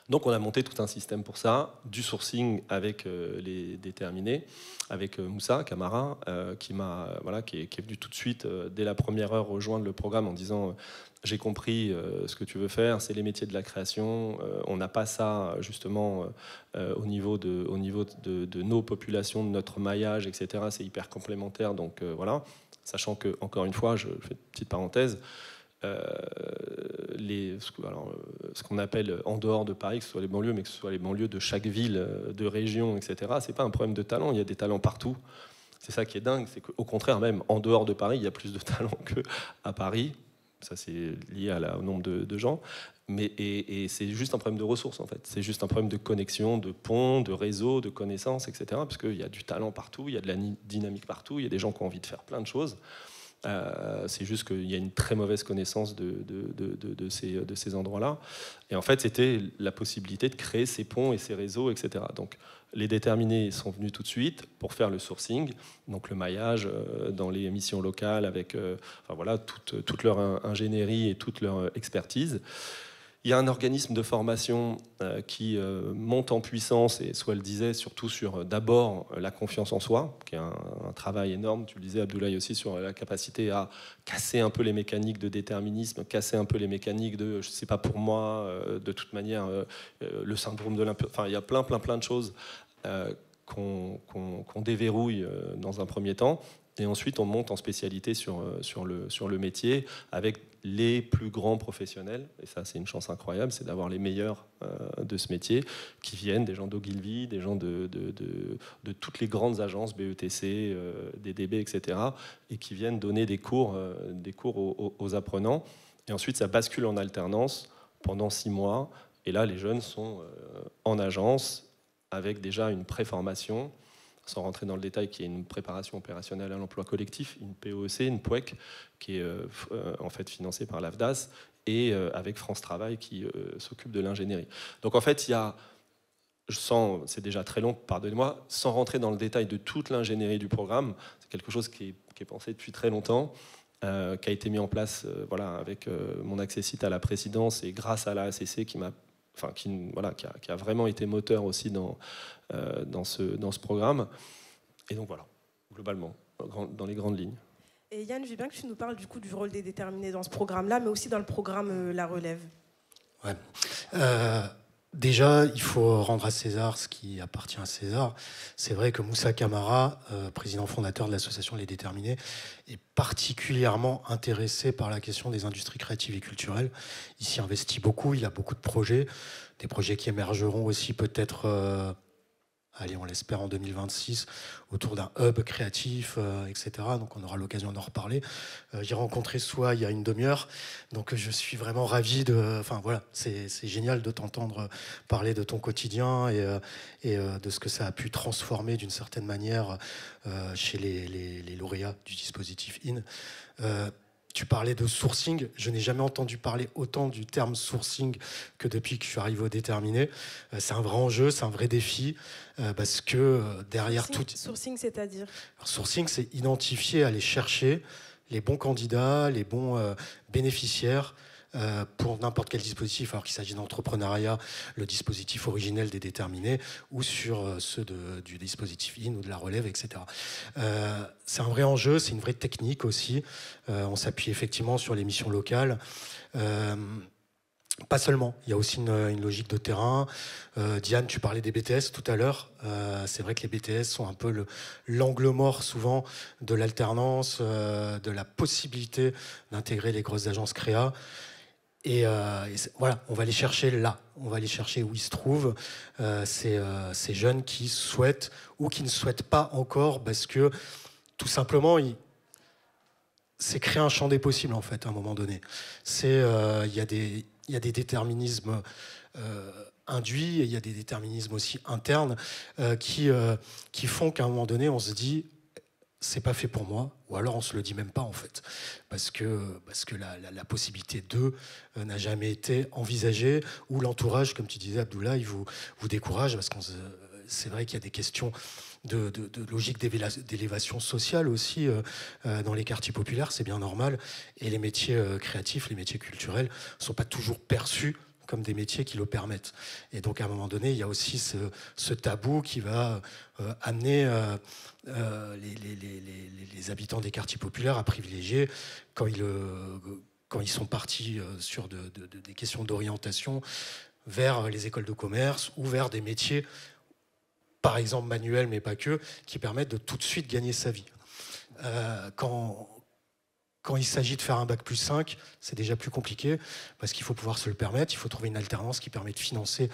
Donc on a monté tout un système pour ça, du sourcing avec les déterminés, avec Moussa Camara, qui est venu tout de suite, dès la première heure, rejoindre le programme en disant j'ai compris ce que tu veux faire, c'est les métiers de la création, on n'a pas ça justement au niveau de nos populations, de notre maillage, etc. C'est hyper complémentaire, donc voilà. Sachant que, encore une fois, je fais une petite parenthèse, ce qu'on appelle en dehors de Paris, que ce soit les banlieues, mais que ce soit les banlieues de chaque ville, de région, etc., c'est pas un problème de talent, il y a des talents partout. C'est ça qui est dingue, c'est qu'au contraire, même en dehors de Paris, il y a plus de talents qu'à Paris. Ça, c'est lié au nombre de gens. Et c'est juste un problème de ressources, en fait. C'est juste un problème de connexion, de pont, de réseau, de connaissances, etc. Parce qu'il y a du talent partout, il y a de la dynamique partout, il y a des gens qui ont envie de faire plein de choses. C'est juste qu'il y a une très mauvaise connaissance de ces endroits-là. Et en fait, c'était la possibilité de créer ces ponts et ces réseaux, etc. Donc, les déterminés sont venus tout de suite pour faire le sourcing, donc le maillage dans les missions locales avec toute leur ingénierie et toute leur expertise. il y a un organisme de formation qui monte en puissance, et soit le disait, surtout sur d'abord la confiance en soi, qui est un travail énorme, tu le disais Abdoulaye aussi, sur la capacité à casser un peu les mécaniques de déterminisme, casser un peu les mécaniques de je ne sais pas pour moi, de toute manière, le syndrome de l'imposteur, enfin il y a plein de choses qu'on déverrouille dans un premier temps. Et ensuite, on monte en spécialité sur le métier avec les plus grands professionnels. Et ça, c'est une chance incroyable, c'est d'avoir les meilleurs de ce métier qui viennent, des gens d'Ogilvy, des gens de toutes les grandes agences, BETC, DDB, etc., et qui viennent donner des cours aux apprenants. Et ensuite, ça bascule en alternance pendant 6 mois. Et là, les jeunes sont en agence avec déjà une préformation, sans rentrer dans le détail, qui est une préparation opérationnelle à l'emploi collectif, une POEC, une POEC, qui est en fait financée par l'AFDAS, et avec France Travail qui s'occupe de l'ingénierie. Donc en fait, il y a, c'est déjà très long, pardonnez-moi, sans rentrer dans le détail de toute l'ingénierie du programme, c'est quelque chose qui est pensé depuis très longtemps, qui a été mis en place avec mon accessite à la présidence et grâce à la ACC qui a vraiment été moteur aussi dans ce programme. Et donc voilà, globalement, dans les grandes lignes. Et Yann, je veux bien que tu nous parles du coup du rôle des déterminés dans ce programme-là, mais aussi dans le programme La Relève. Ouais. Déjà, il faut rendre à César ce qui appartient à César. C'est vrai que Moussa Camara, président fondateur de l'association Les Déterminés, est particulièrement intéressé par la question des industries créatives et culturelles. Il s'y investit beaucoup, il a beaucoup de projets, des projets qui émergeront aussi peut-être, on l'espère en 2026, autour d'un hub créatif, etc. Donc on aura l'occasion d'en reparler. J'ai rencontré Soua il y a une demi-heure, donc je suis vraiment ravi c'est génial de t'entendre parler de ton quotidien et de ce que ça a pu transformer d'une certaine manière chez les lauréats du dispositif IN. Tu parlais de sourcing. Je n'ai jamais entendu parler autant du terme sourcing que depuis que je suis arrivé au Déterminé. C'est un vrai enjeu, c'est un vrai défi, parce que derrière tout... Sourcing, c'est-à-dire ? Sourcing, c'est identifier, aller chercher les bons candidats, les bons bénéficiaires pour n'importe quel dispositif, alors qu'il s'agit d'entrepreneuriat, le dispositif originel des Déterminés, ou sur ceux du dispositif IN ou de la relève, etc. C'est un vrai enjeu, c'est une vraie technique aussi. On s'appuie effectivement sur les missions locales. Pas seulement, il y a aussi une logique de terrain. Diane, tu parlais des BTS tout à l'heure. C'est vrai que les BTS sont un peu l'angle mort souvent de l'alternance, de la possibilité d'intégrer les grosses agences créa. Et voilà, on va les chercher là, on va les chercher où ils se trouvent, ces jeunes qui souhaitent ou qui ne souhaitent pas encore, parce que tout simplement, c'est créer un champ des possibles en fait à un moment donné. Il y a des déterminismes induits et il y a des déterminismes aussi internes qui font qu'à un moment donné, on se dit c'est pas fait pour moi, ou alors on se le dit même pas en fait, parce que la possibilité d'eux n'a jamais été envisagée, ou l'entourage, comme tu disais Abdoulaye, vous décourage, parce que c'est vrai qu'il y a des questions de logique d'élévation sociale aussi dans les quartiers populaires, c'est bien normal, et les métiers créatifs, les métiers culturels ne sont pas toujours perçus comme des métiers qui le permettent. Et donc à un moment donné, il y a aussi ce tabou qui va amener les habitants des quartiers populaires à privilégier, quand ils sont partis sur des questions d'orientation, vers les écoles de commerce ou vers des métiers, par exemple manuels, mais pas que, qui permettent de tout de suite gagner sa vie. Quand il s'agit de faire un bac plus 5, c'est déjà plus compliqué parce qu'il faut pouvoir se le permettre. Il faut trouver une alternance qui permet de financer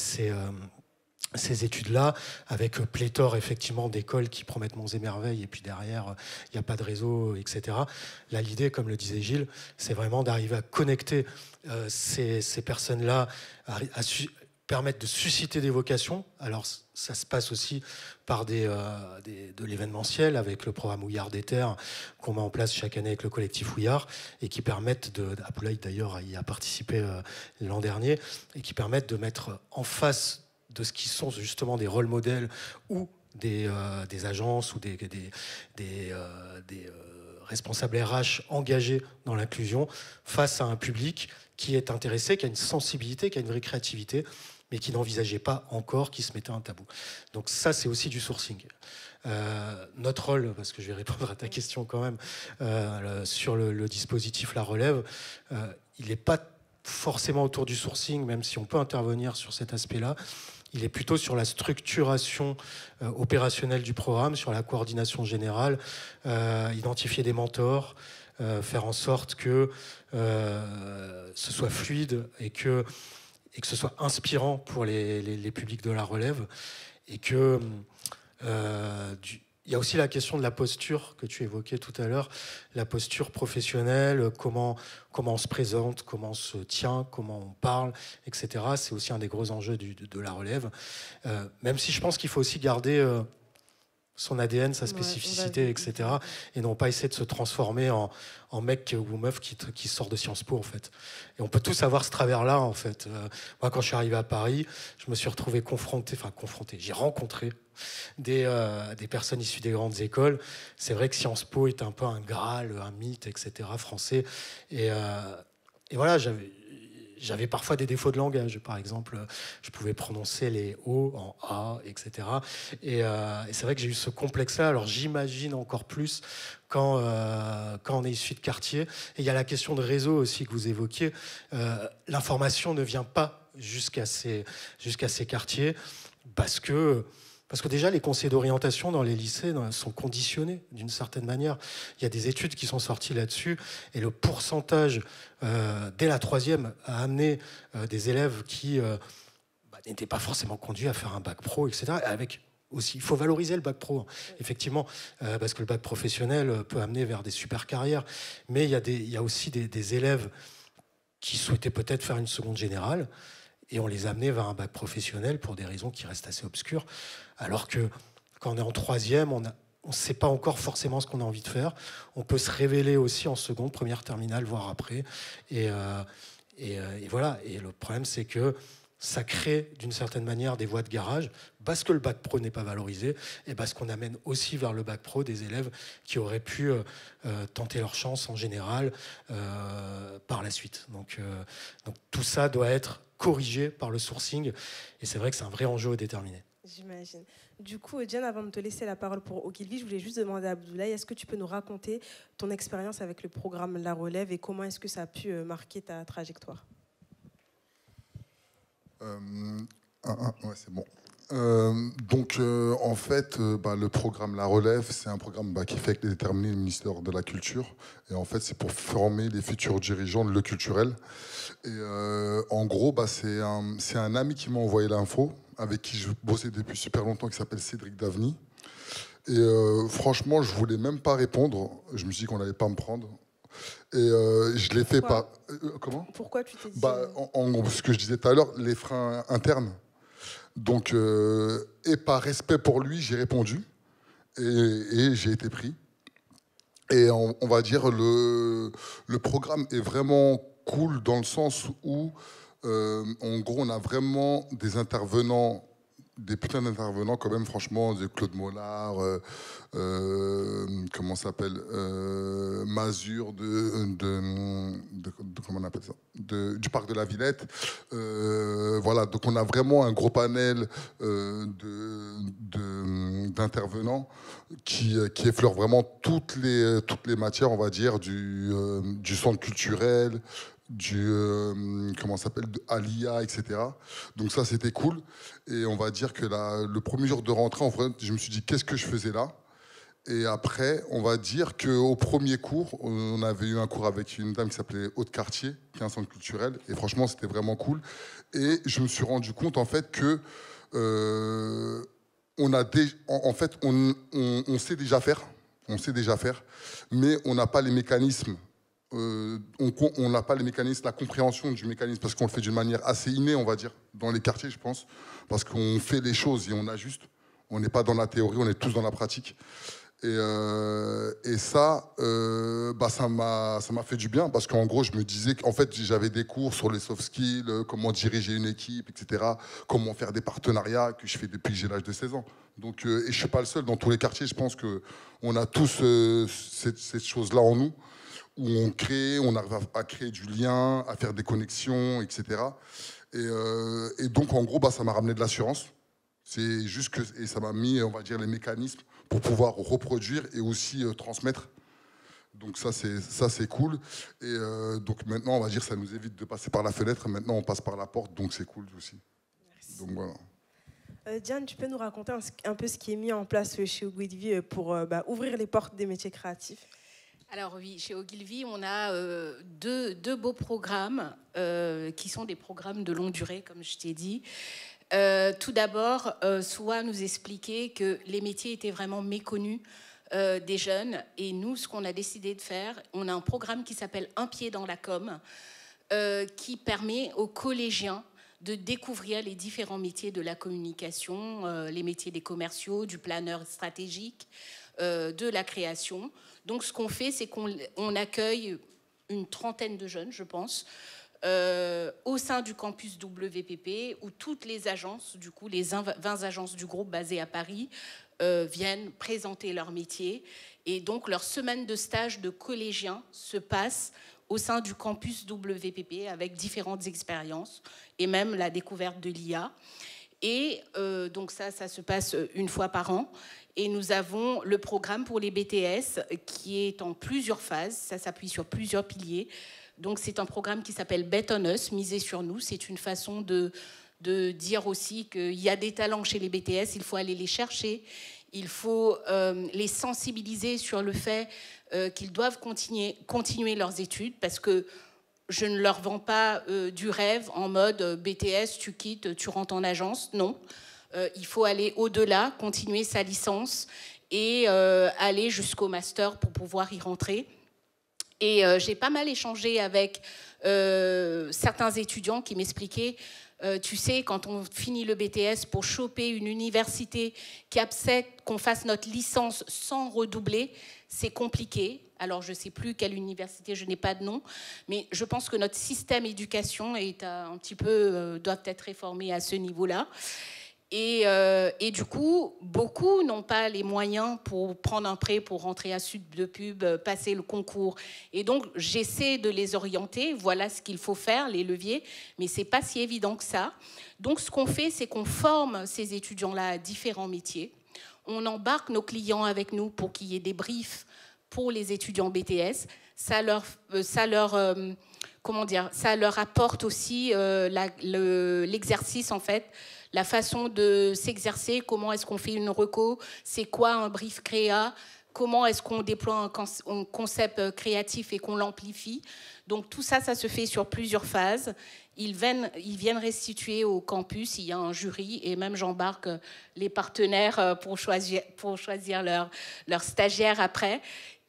ces études-là, avec pléthore effectivement d'écoles qui promettent monts et merveilles, et puis derrière, il n'y a pas de réseau, etc. Là, l'idée, comme le disait Gilles, c'est vraiment d'arriver à connecter ces personnes-là, à permettre de susciter des vocations. Alors, ça se passe aussi par de l'événementiel, avec le programme Houillard des Terres qu'on met en place chaque année avec le collectif Houillard, et qui permettent Abdoulaye d'ailleurs y a participé l'an dernier, et qui permettent de mettre en face de ce qui sont justement des rôles modèles ou des agences ou des responsables RH engagés dans l'inclusion face à un public qui est intéressé, qui a une sensibilité, qui a une vraie créativité, mais qui n'envisageait pas encore, qui se mettait un tabou. Donc ça, c'est aussi du sourcing. Notre rôle, parce que je vais répondre à ta question quand même, sur le dispositif La Relève, il n'est pas forcément autour du sourcing, même si on peut intervenir sur cet aspect-là. Il est plutôt sur la structuration opérationnelle du programme, sur la coordination générale, identifier des mentors, faire en sorte que ce soit fluide et que ce soit inspirant pour les publics de La Relève. Et que il y a aussi la question de la posture que tu évoquais tout à l'heure, la posture professionnelle, comment on se présente, comment on se tient, comment on parle, etc. C'est aussi un des gros enjeux de La Relève. Même si je pense qu'il faut aussi garder son ADN, sa spécificité, etc. Et non pas essayer de se transformer en mec ou meuf qui sort de Sciences Po, en fait. Et on peut tous avoir ce travers-là, en fait. Moi, quand je suis arrivé à Paris, je me suis retrouvé confronté, j'ai rencontré des personnes issues des grandes écoles. C'est vrai que Sciences Po est un peu un Graal, un mythe, etc., français. Et voilà, j'avais parfois des défauts de langage. Par exemple, je pouvais prononcer les O en A, etc. Et c'est vrai que j'ai eu ce complexe-là. Alors j'imagine encore plus quand on est issu de quartier. Et il y a la question de réseau aussi que vous évoquiez. L'information ne vient pas jusqu'à ces quartiers parce que déjà, les conseils d'orientation dans les lycées sont conditionnés d'une certaine manière. Il y a des études qui sont sorties là-dessus. Et le pourcentage, dès la 3e, a amené des élèves qui n'étaient pas forcément conduits à faire un bac pro, etc. Avec aussi, il faut valoriser le bac pro, effectivement, parce que le bac professionnel peut amener vers des super carrières. Mais il y a aussi des élèves qui souhaitaient peut-être faire une seconde générale. Et on les a amenés vers un bac professionnel pour des raisons qui restent assez obscures. Alors que quand on est en 3e, on ne sait pas encore forcément ce qu'on a envie de faire. On peut se révéler aussi en seconde, première terminale, voire après. Et voilà. Et le problème, c'est que ça crée d'une certaine manière des voies de garage parce que le bac pro n'est pas valorisé et parce qu'on amène aussi vers le bac pro des élèves qui auraient pu tenter leur chance en général par la suite. Donc tout ça doit être corrigé par le sourcing et c'est vrai que c'est un vrai enjeu à déterminer. J'imagine. Du coup, Diane, avant de te laisser la parole pour Ogilvy, je voulais juste demander à Abdoulaye, est-ce que tu peux nous raconter ton expérience avec le programme La Relève et comment est-ce que ça a pu marquer ta trajectoire ? Ouais, c'est bon. En fait, le programme La Relève, c'est un programme qui fait déterminer le ministère de la Culture. Et en fait, c'est pour former les futurs dirigeants de Le Culturel. Et en gros, c'est un ami qui m'a envoyé l'info, avec qui je bossais depuis super longtemps, qui s'appelle Cédric Daveny. Et franchement, je voulais même pas répondre. Je me suis dit qu'on n'allait pas me prendre. Et je l'ai fait pas. Comment ? Pourquoi tu t'es dit en gros, ce que je disais tout à l'heure, les freins internes. Donc, et par respect pour lui, j'ai répondu et j'ai été pris. Et on va dire le programme est vraiment cool dans le sens où, en gros, on a vraiment des intervenants, des putains d'intervenants quand même, franchement, de Claude Mollard, comment ça s'appelle, Mazur, comment on appelle ça, du parc de la Villette. Voilà, donc on a vraiment un gros panel d'intervenants qui effleurent vraiment toutes les matières, on va dire, du centre culturel, comment ça s'appelle, à l'IA, etc. Donc ça, c'était cool. Et on va dire que le premier jour de rentrée, en fait, je me suis dit, qu'est-ce que je faisais là ? Et après, on va dire qu'au premier cours, on avait eu un cours avec une dame qui s'appelait Haute Cartier, qui est un centre culturel. Et franchement, c'était vraiment cool. Et je me suis rendu compte, en fait, que on sait déjà faire. On sait déjà faire. Mais on n'a pas les mécanismes. On n'a pas les mécanismes, la compréhension du mécanisme, parce qu'on le fait d'une manière assez innée, on va dire, dans les quartiers, je pense. Parce qu'on fait les choses et on ajuste. On n'est pas dans la théorie, on est tous dans la pratique. Et ça, ça m'a fait du bien parce qu'en gros, je me disais qu'en fait, j'avais des cours sur les soft skills, comment diriger une équipe, etc., comment faire des partenariats que je fais depuis que j'ai l'âge de 16 ans. Donc, et je ne suis pas le seul. Dans tous les quartiers, je pense qu'on a tous cette chose-là en nous où on crée, on arrive à créer du lien, à faire des connexions, etc. Et donc, en gros, ça m'a ramené de l'assurance. C'est juste que et ça m'a mis, on va dire, les mécanismes pour pouvoir reproduire et aussi transmettre. Donc ça c'est cool. Et donc maintenant, on va dire, ça nous évite de passer par la fenêtre. Maintenant, on passe par la porte, donc c'est cool aussi. Merci. Donc voilà. Diane, tu peux nous raconter un peu ce qui est mis en place chez Ogilvy pour ouvrir les portes des métiers créatifs? Alors oui, chez Ogilvy, on a deux beaux programmes qui sont des programmes de longue durée, comme je t'ai dit. Tout d'abord, Soua nous expliquait que les métiers étaient vraiment méconnus des jeunes. Et nous, ce qu'on a décidé de faire, on a un programme qui s'appelle Un pied dans la com, qui permet aux collégiens de découvrir les différents métiers de la communication, les métiers des commerciaux, du planeur stratégique, de la création. Donc ce qu'on fait, c'est qu'on accueille une trentaine de jeunes, je pense, au sein du campus WPP, où toutes les agences, du coup les 20 agences du groupe basées à Paris, viennent présenter leur métier. Et donc leur semaine de stage de collégiens se passe au sein du campus WPP avec différentes expériences et même la découverte de l'IA. Et donc ça se passe une fois par an. Et nous avons le programme pour les BTS qui est en plusieurs phases. Ça s'appuie sur plusieurs piliers. Donc c'est un programme qui s'appelle Bet on Us, miser sur nous. C'est une façon de dire aussi qu'il y a des talents chez les BTS, il faut aller les chercher. Il faut les sensibiliser sur le fait qu'ils doivent continuer leurs études, parce que je ne leur vends pas du rêve en mode BTS, tu quittes, tu rentres en agence. Non, il faut aller au-delà, continuer sa licence et aller jusqu'au master pour pouvoir y rentrer. Et j'ai pas mal échangé avec certains étudiants qui m'expliquaient tu sais, quand on finit le BTS, pour choper une université qui accepte qu'on fasse notre licence sans redoubler, c'est compliqué. Alors, je ne sais plus quelle université, je n'ai pas de nom, mais je pense que notre système d'éducation est un petit peu, doit être réformé à ce niveau-là. Et du coup, beaucoup n'ont pas les moyens pour prendre un prêt pour rentrer à Sud de Pub, passer le concours. Et donc, j'essaie de les orienter. Voilà ce qu'il faut faire, les leviers. Mais ce n'est pas si évident que ça. Donc, ce qu'on fait, c'est qu'on forme ces étudiants-là à différents métiers. On embarque nos clients avec nous pour qu'il y ait des briefs pour les étudiants BTS. Ça leur apporte aussi l'exercice, en fait, la façon de s'exercer, comment est-ce qu'on fait une reco, c'est quoi un brief créa, comment est-ce qu'on déploie un concept créatif et qu'on l'amplifie. Donc tout ça, ça se fait sur plusieurs phases. Ils viennent restituer au campus, il y a un jury et même j'embarque les partenaires pour choisir leur stagiaire après.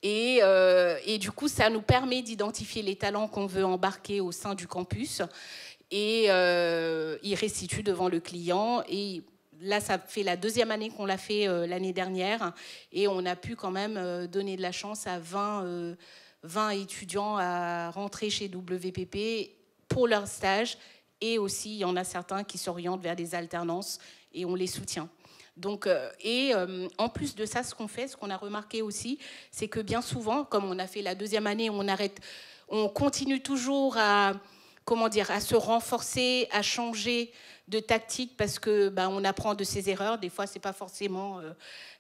Et du coup, ça nous permet d'identifier les talents qu'on veut embarquer au sein du campus. Et il restitue devant le client. Et là, ça fait la deuxième année qu'on l'a fait l'année dernière. Et on a pu quand même donner de la chance à 20 étudiants à rentrer chez WPP pour leur stage. Et aussi, il y en a certains qui s'orientent vers des alternances et on les soutient. Donc, en plus de ça, ce qu'on a remarqué aussi, c'est que bien souvent, comme on a fait la deuxième année, on continue toujours à se renforcer, à changer de tactique parce que on apprend de ses erreurs. Des fois, c'est pas forcément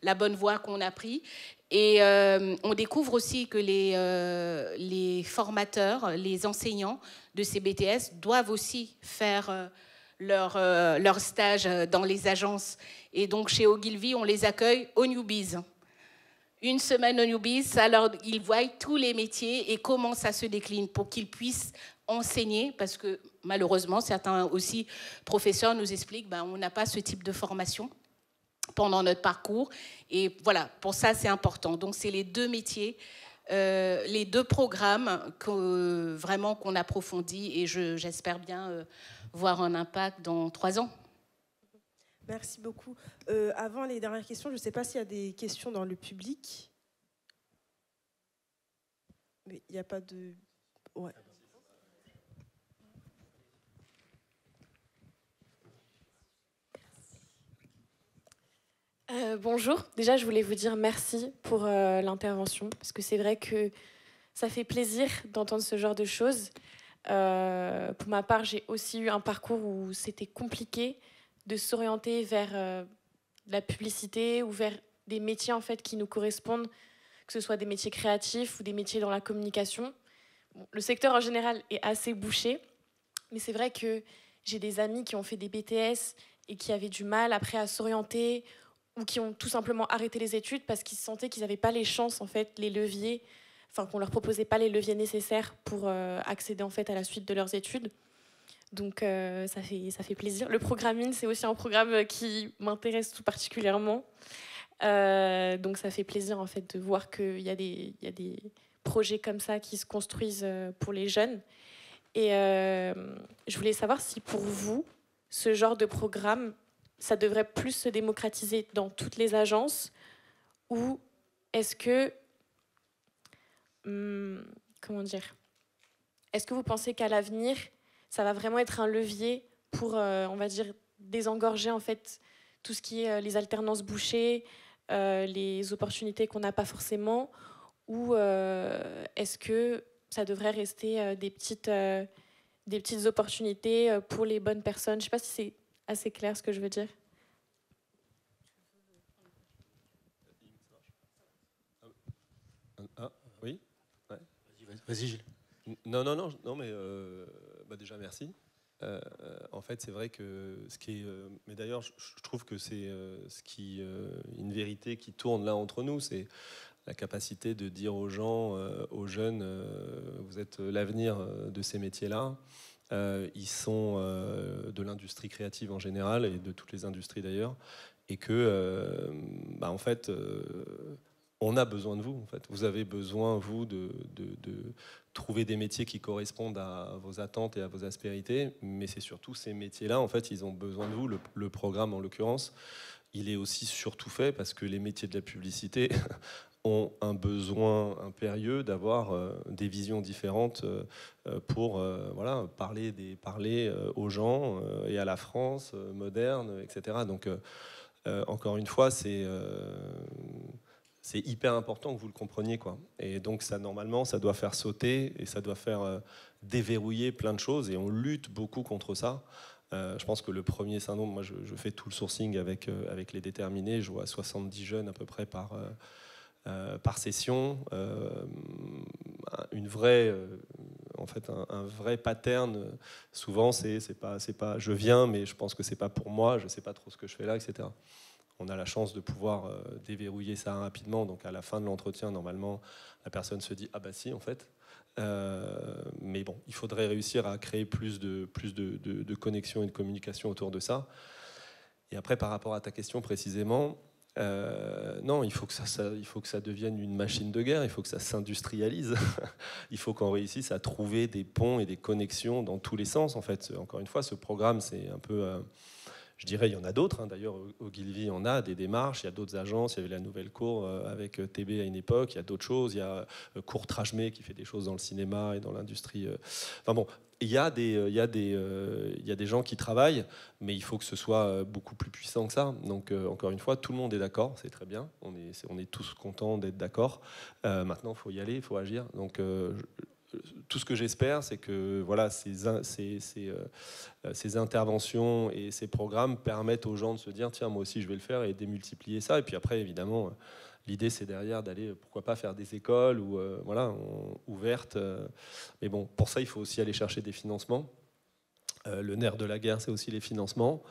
la bonne voie qu'on a pris. Et on découvre aussi que les formateurs, les enseignants de ces BTS doivent aussi faire leur stage dans les agences. Et donc, chez Ogilvy, on les accueille au Newbies. Une semaine au Newbies, alors ils voient tous les métiers et comment ça se décline pour qu'ils puissent enseigner, parce que malheureusement, certains aussi professeurs nous expliquent on n'a pas ce type de formation pendant notre parcours. Et voilà, pour ça, c'est important. Donc, c'est les deux métiers, les deux programmes qu'on approfondit et j'espère bien voir un impact dans 3 ans. Merci beaucoup. Avant les dernières questions, je ne sais pas s'il y a des questions dans le public. Mais il n'y a pas de... Ouais. Bonjour. Déjà, je voulais vous dire merci pour l'intervention, parce que c'est vrai que Ça fait plaisir d'entendre ce genre de choses. Pour ma part, j'ai aussi eu un parcours où c'était compliqué de s'orienter vers la publicité ou vers des métiers en fait, qui nous correspondent, que ce soit des métiers créatifs ou des métiers dans la communication. Bon, le secteur en général est assez bouché, mais c'est vrai que j'ai des amis qui ont fait des BTS et qui avaient du mal après à s'orienter ou qui ont tout simplement arrêté les études parce qu'ils sentaient qu'ils n'avaient pas les chances, en fait, les leviers, enfin qu'on leur proposait pas les leviers nécessaires pour accéder en fait à la suite de leurs études. Donc ça fait plaisir. Le programme IN, c'est aussi un programme qui m'intéresse tout particulièrement. Donc ça fait plaisir en fait de voir qu'il y a des projets comme ça qui se construisent pour les jeunes. Et je voulais savoir si pour vous, ce genre de programme, ça devrait plus se démocratiser dans toutes les agences, ou est-ce que, comment dire, est-ce que vous pensez qu'à l'avenir, ça va vraiment être un levier pour, on va dire, désengorger en fait tout ce qui est les alternances bouchées, les opportunités qu'on n'a pas forcément, ou est-ce que ça devrait rester des petites opportunités pour les bonnes personnes? Je ne sais pas si c'est assez clair ce que je veux dire. Ah, oui, ouais. Vas-y, Gilles. Non, mais déjà merci. En fait, c'est vrai que ce qui est, mais d'ailleurs, je trouve que c'est une vérité qui tourne là entre nous, c'est la capacité de dire aux gens, aux jeunes, vous êtes l'avenir de ces métiers-là. Ils sont de l'industrie créative en général et de toutes les industries d'ailleurs, et que, en fait, on a besoin de vous. En fait, vous avez besoin vous de trouver des métiers qui correspondent à vos attentes et à vos aspérités, mais c'est surtout ces métiers-là. En fait, ils ont besoin de vous. Le programme, en l'occurrence, il est aussi surtout fait parce que les métiers de la publicité ont un besoin impérieux d'avoir des visions différentes pour parler aux gens et à la France moderne, etc. Donc, encore une fois, c'est hyper important que vous le compreniez, quoi. Et donc, ça, normalement, ça doit faire sauter et ça doit faire déverrouiller plein de choses. Et on lutte beaucoup contre ça. Je pense que le premier syndrome, moi, je fais tout le sourcing avec les déterminés. Je vois 70 jeunes à peu près par session, un vrai pattern. Souvent, c'est pas, je viens, mais je pense que c'est pas pour moi, je sais pas trop ce que je fais là, etc. On a la chance de pouvoir déverrouiller ça rapidement. Donc, à la fin de l'entretien, normalement, la personne se dit ah bah si, en fait. Mais bon, il faudrait réussir à créer plus de connexion et de communication autour de ça. Et après, par rapport à ta question précisément. Non, il faut que ça devienne une machine de guerre, il faut que ça s'industrialise, il faut qu'on réussisse à trouver des ponts et des connexions dans tous les sens. En fait, encore une fois, ce programme, c'est un peu, je dirais, il y en a d'autres. Hein. D'ailleurs, au Ogilvy, on a des démarches, il y a d'autres agences, il y avait la Nouvelle Cour avec TB à une époque, il y a d'autres choses, il y a Cour Trajmé qui fait des choses dans le cinéma et dans l'industrie. Enfin bon. Il y a des gens qui travaillent, mais il faut que ce soit beaucoup plus puissant que ça. Donc, encore une fois, tout le monde est d'accord, c'est très bien. On est tous contents d'être d'accord. Maintenant, il faut y aller, il faut agir. Donc, tout ce que j'espère, c'est que voilà, ces interventions et ces programmes permettent aux gens de se dire tiens, moi aussi, je vais le faire et démultiplier ça. Et puis après, évidemment, l'idée, c'est derrière d'aller, pourquoi pas, faire des écoles ou ouvertes. Mais bon, pour ça, il faut aussi aller chercher des financements. Le nerf de la guerre, c'est aussi les financements.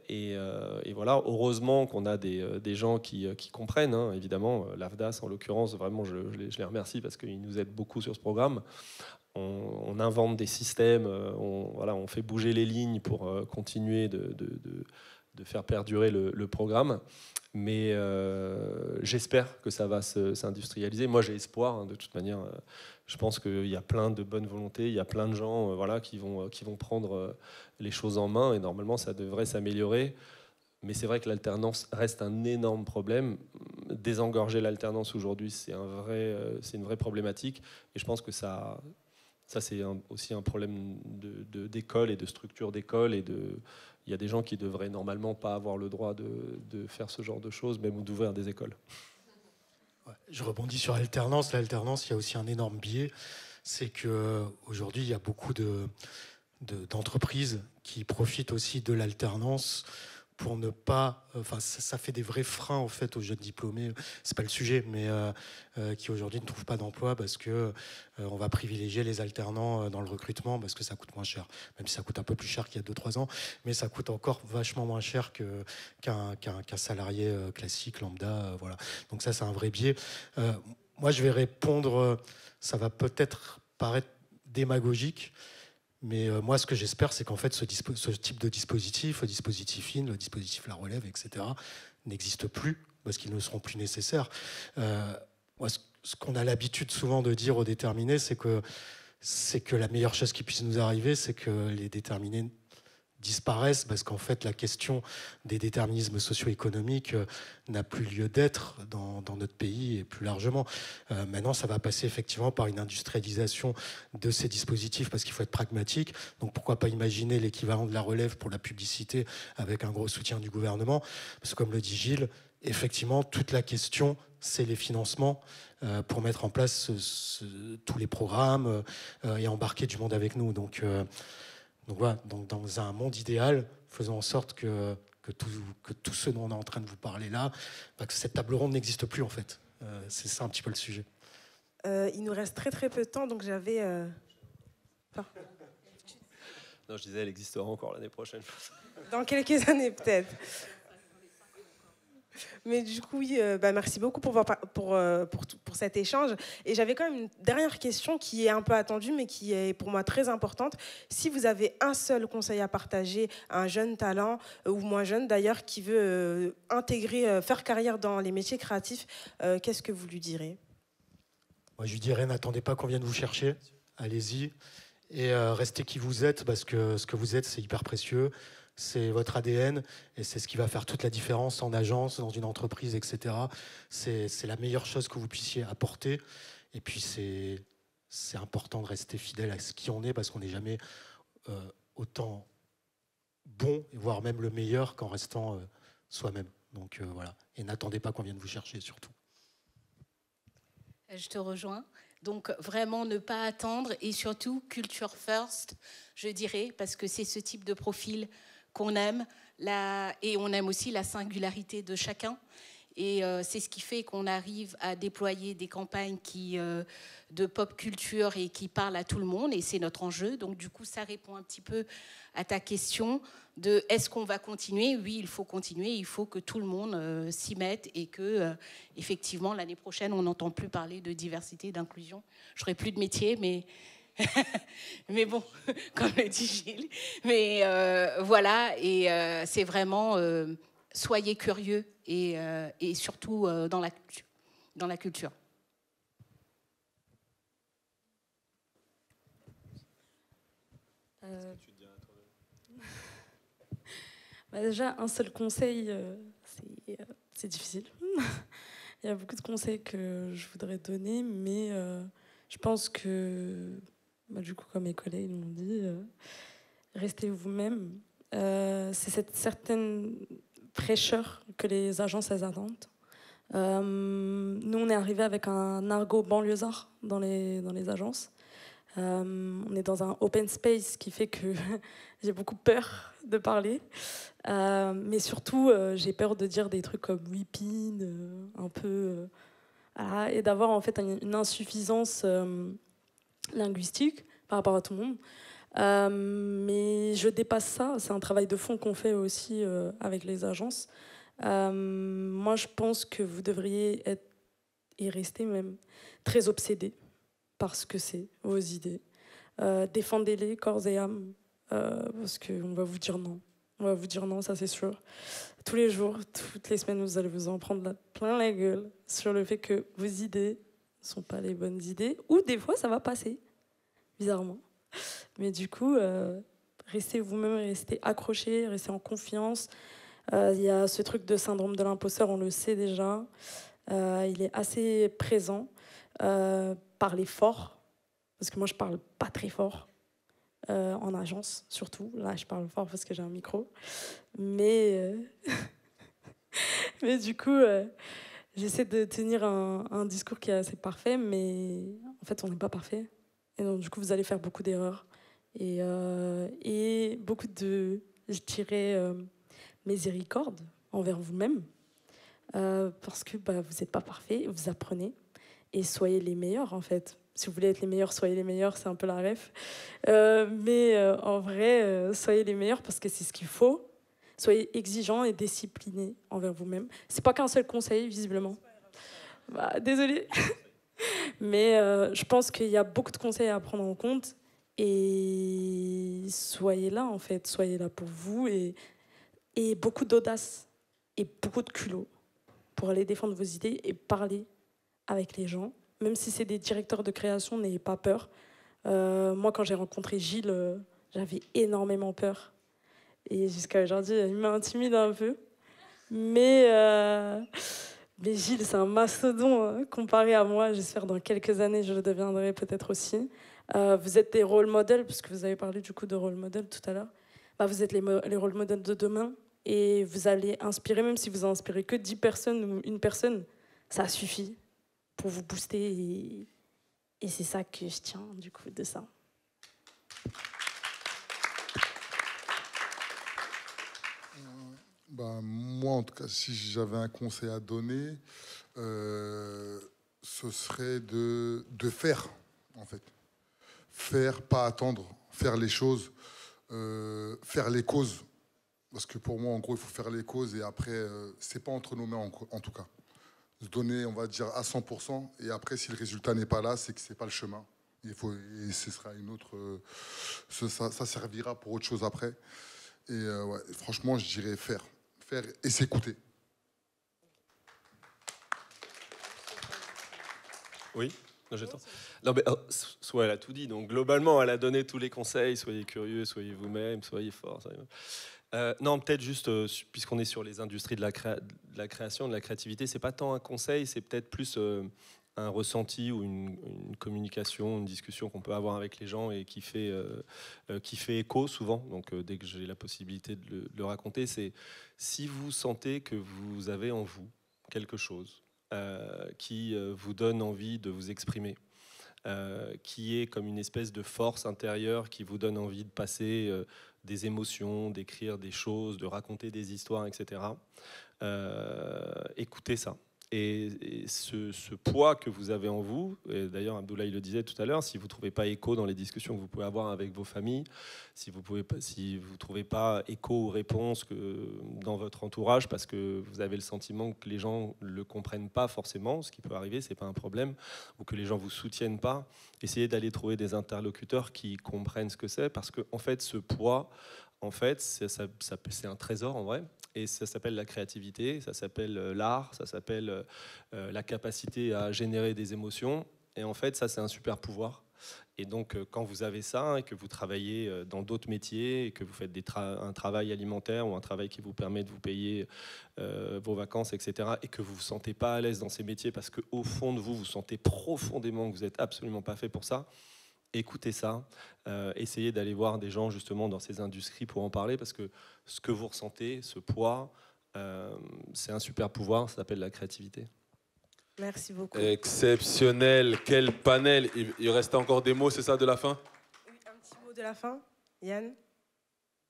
Et voilà, heureusement qu'on a des gens qui comprennent, hein, évidemment. L'AFDAS, en l'occurrence, vraiment, je les remercie parce qu'ils nous aident beaucoup sur ce programme. On invente des systèmes, on fait bouger les lignes pour continuer de faire perdurer le programme. Mais j'espère que ça va s'industrialiser. Moi, j'ai espoir, hein, de toute manière. Je pense qu'il y a plein de bonnes volontés, il y a plein de gens qui vont prendre les choses en main, et normalement, ça devrait s'améliorer. Mais c'est vrai que l'alternance reste un énorme problème. Désengorger l'alternance aujourd'hui, c'est une vraie problématique. Et je pense que ça c'est aussi un problème d'école et de structure d'école. Il y a des gens qui devraient normalement pas avoir le droit de faire ce genre de choses, même d'ouvrir des écoles. Ouais, je rebondis sur l'alternance. L'alternance, il y a aussi un énorme biais. C'est qu'aujourd'hui, il y a beaucoup d'entreprises qui profitent aussi de l'alternance pour ne pas... Enfin, ça fait des vrais freins, en fait, aux jeunes diplômés. C'est pas le sujet, mais qui aujourd'hui ne trouvent pas d'emploi parce que on va privilégier les alternants dans le recrutement parce que ça coûte moins cher. Même si ça coûte un peu plus cher qu'il y a 2-3 ans, mais ça coûte encore vachement moins cher qu'un salarié classique, lambda. Voilà. Donc ça, c'est un vrai biais. Moi, je vais répondre... ça va peut-être paraître démagogique, mais moi, ce que j'espère, c'est qu'en fait, ce type de dispositif, le dispositif IN, le dispositif La Relève, etc., n'existe plus parce qu'ils ne seront plus nécessaires. Moi, ce qu'on a l'habitude souvent de dire aux déterminés, c'est que la meilleure chose qui puisse nous arriver, c'est que les déterminés disparaissent parce qu'en fait, la question des déterminismes socio-économiques n'a plus lieu d'être dans notre pays et plus largement. Maintenant, ça va passer effectivement par une industrialisation de ces dispositifs parce qu'il faut être pragmatique. Donc, pourquoi pas imaginer l'équivalent de La Relève pour la publicité avec un gros soutien du gouvernement? Parce que, comme le dit Gilles, effectivement, toute la question, c'est les financements pour mettre en place tous les programmes et embarquer du monde avec nous. Donc voilà, donc dans un monde idéal, faisons en sorte que tout ce dont on est en train de vous parler là, que cette table ronde n'existe plus en fait. C'est ça un petit peu le sujet. Il nous reste très très peu de temps, donc j'avais... Non, je disais, elle existera encore l'année prochaine. Dans quelques années peut-être. Mais du coup, oui, merci beaucoup pour cet échange. Et j'avais quand même une dernière question qui est un peu attendue, mais qui est pour moi très importante. Si vous avez un seul conseil à partager à un jeune talent, ou moins jeune d'ailleurs, qui veut faire carrière dans les métiers créatifs, qu'est-ce que vous lui direz? Moi, je lui dirais, n'attendez pas qu'on vienne vous chercher. Allez-y. Et restez qui vous êtes, parce que ce que vous êtes, c'est hyper précieux. C'est votre ADN et c'est ce qui va faire toute la différence en agence, dans une entreprise, etc. C'est la meilleure chose que vous puissiez apporter. Et puis, c'est important de rester fidèle à ce qui on est parce qu'on n'est jamais autant bon, voire même le meilleur qu'en restant soi-même. Donc voilà. Et n'attendez pas qu'on vienne vous chercher, surtout. Je te rejoins. Donc, vraiment, ne pas attendre et surtout, culture first, je dirais, parce que c'est ce type de profil qu'on aime, et on aime aussi la singularité de chacun. Et c'est ce qui fait qu'on arrive à déployer des campagnes de pop culture et qui parlent à tout le monde, et c'est notre enjeu. Donc du coup, ça répond un petit peu à ta question de est-ce qu'on va continuer? Oui, il faut continuer, il faut que tout le monde s'y mette et que, effectivement, l'année prochaine, on n'entend plus parler de diversité, d'inclusion. Je n'aurai plus de métier, mais... mais bon, comme le dit Gilles. Mais voilà, et c'est vraiment soyez curieux et surtout dans la culture. Déjà, un seul conseil, c'est difficile. Il y a beaucoup de conseils que je voudrais donner, mais je pense que, du coup, comme mes collègues l'ont dit, restez vous-même. C'est cette certaine fraîcheur que les agences elles attendent. Nous, on est arrivé avec un argot banlieusard dans les agences. On est dans un open space qui fait que j'ai beaucoup peur de parler. Mais surtout, j'ai peur de dire des trucs comme whipping, un peu... et d'avoir en fait une insuffisance linguistique par rapport à tout le monde. Mais je dépasse ça. C'est un travail de fond qu'on fait aussi avec les agences. Moi, je pense que vous devriez être et rester même très obsédés par ce que c'est, vos idées. Défendez-les corps et âme, parce qu'on va vous dire non. On va vous dire non, ça c'est sûr. Tous les jours, toutes les semaines, vous allez vous en prendre plein la gueule sur le fait que vos idées ne sont pas les bonnes idées, ou des fois, ça va passer, bizarrement. Mais du coup, restez vous-même, restez accrochés, restez en confiance. Il y a ce truc de syndrome de l'imposteur, on le sait déjà. Il est assez présent. Parlez fort, parce que moi, je parle pas très fort. En agence, surtout. Là, je parle fort parce que j'ai un micro. Mais du coup, j'essaie de tenir un discours qui est assez parfait, mais en fait, on n'est pas parfait. Et donc, du coup, vous allez faire beaucoup d'erreurs. Et beaucoup de, je dirais, miséricorde envers vous-même. Parce que vous n'êtes pas parfait, vous apprenez. Et soyez les meilleurs, en fait. Si vous voulez être les meilleurs, soyez les meilleurs, c'est un peu la ref. Mais en vrai, soyez les meilleurs parce que c'est ce qu'il faut. Soyez exigeants et disciplinés envers vous-même. C'est pas qu'un seul conseil, visiblement. Désolée. Mais je pense qu'il y a beaucoup de conseils à prendre en compte. Et soyez là, en fait. Soyez là pour vous. Et beaucoup d'audace et beaucoup de culot pour aller défendre vos idées et parler avec les gens. Même si c'est des directeurs de création, n'ayez pas peur. Moi, quand j'ai rencontré Gilles, j'avais énormément peur. Et jusqu'à aujourd'hui, il m'intimide un peu. Mais Gilles, c'est un mastodon comparé à moi. J'espère dans quelques années, je le deviendrai peut-être aussi. Vous êtes des rôle modèles, puisque vous avez parlé du coup de rôle modèle tout à l'heure. Vous êtes les rôle modèles de demain. Et vous allez inspirer, même si vous inspirez que 10 personnes ou une personne, ça suffit pour vous booster. Et c'est ça que je tiens, du coup, de ça. Moi, en tout cas, si j'avais un conseil à donner, ce serait de faire, en fait. Faire, pas attendre. Faire les choses. Faire les causes. Parce que pour moi, en gros, il faut faire les causes et après, c'est pas entre nos mains, en tout cas. Se donner, on va dire, à 100%. Et après, si le résultat n'est pas là, c'est que c'est pas le chemin. Et ce sera une autre... ça servira pour autre chose après. Et franchement, je dirais faire. Faire et s'écouter. Oui, j'attends. Non, mais soit elle a tout dit. Donc globalement, elle a donné tous les conseils. Soyez curieux, soyez vous-même, soyez forts. Non, peut-être juste, puisqu'on est sur les industries de la création, de la créativité, c'est pas tant un conseil, c'est peut-être plus un ressenti ou une communication, une discussion qu'on peut avoir avec les gens et qui fait écho souvent. Donc dès que j'ai la possibilité de le raconter, c'est si vous sentez que vous avez en vous quelque chose qui vous donne envie de vous exprimer, qui est comme une espèce de force intérieure qui vous donne envie de passer des émotions, d'écrire des choses, de raconter des histoires, etc. Écoutez ça. Et ce poids que vous avez en vous, et d'ailleurs Abdoulaye le disait tout à l'heure, si vous ne trouvez pas écho dans les discussions que vous pouvez avoir avec vos familles, si vous ne trouvez pas écho ou réponse dans votre entourage parce que vous avez le sentiment que les gens ne le comprennent pas forcément, ce qui peut arriver, ce n'est pas un problème, ou que les gens ne vous soutiennent pas, essayez d'aller trouver des interlocuteurs qui comprennent ce que c'est, parce que en fait, ce poids, en fait, c'est un trésor en vrai. Et ça s'appelle la créativité, ça s'appelle l'art, ça s'appelle la capacité à générer des émotions. Et en fait, ça, c'est un super pouvoir. Et donc, quand vous avez ça et que vous travaillez dans d'autres métiers et que vous faites un travail alimentaire ou un travail qui vous permet de vous payer vos vacances, etc., et que vous ne vous sentez pas à l'aise dans ces métiers parce qu'au fond de vous, vous sentez profondément que vous n'êtes absolument pas fait pour ça, écoutez ça, essayez d'aller voir des gens justement dans ces industries pour en parler, parce que ce que vous ressentez, ce poids, c'est un super pouvoir, ça s'appelle la créativité. Merci beaucoup. Exceptionnel, quel panel. Il reste encore des mots, c'est ça, de la fin? Oui, un petit mot de la fin, Yann.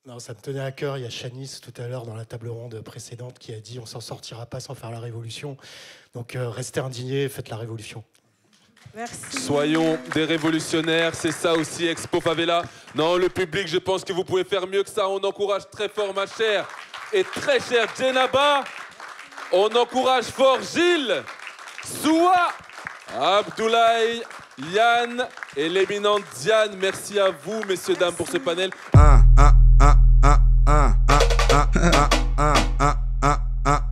Non, ça me tenait à cœur, il y a Shanice tout à l'heure dans la table ronde précédente qui a dit on s'en sortira pas sans faire la révolution. Donc restez indignés, faites la révolution. Merci. Soyons des révolutionnaires, c'est ça aussi Expo Favela. Non, le public, je pense que vous pouvez faire mieux que ça. On encourage très fort ma chère et très chère Djenaba. On encourage fort Gilles, Soua, Abdoulaye, Yann et l'éminente Diane. Merci à vous, messieurs, dames, pour ce panel.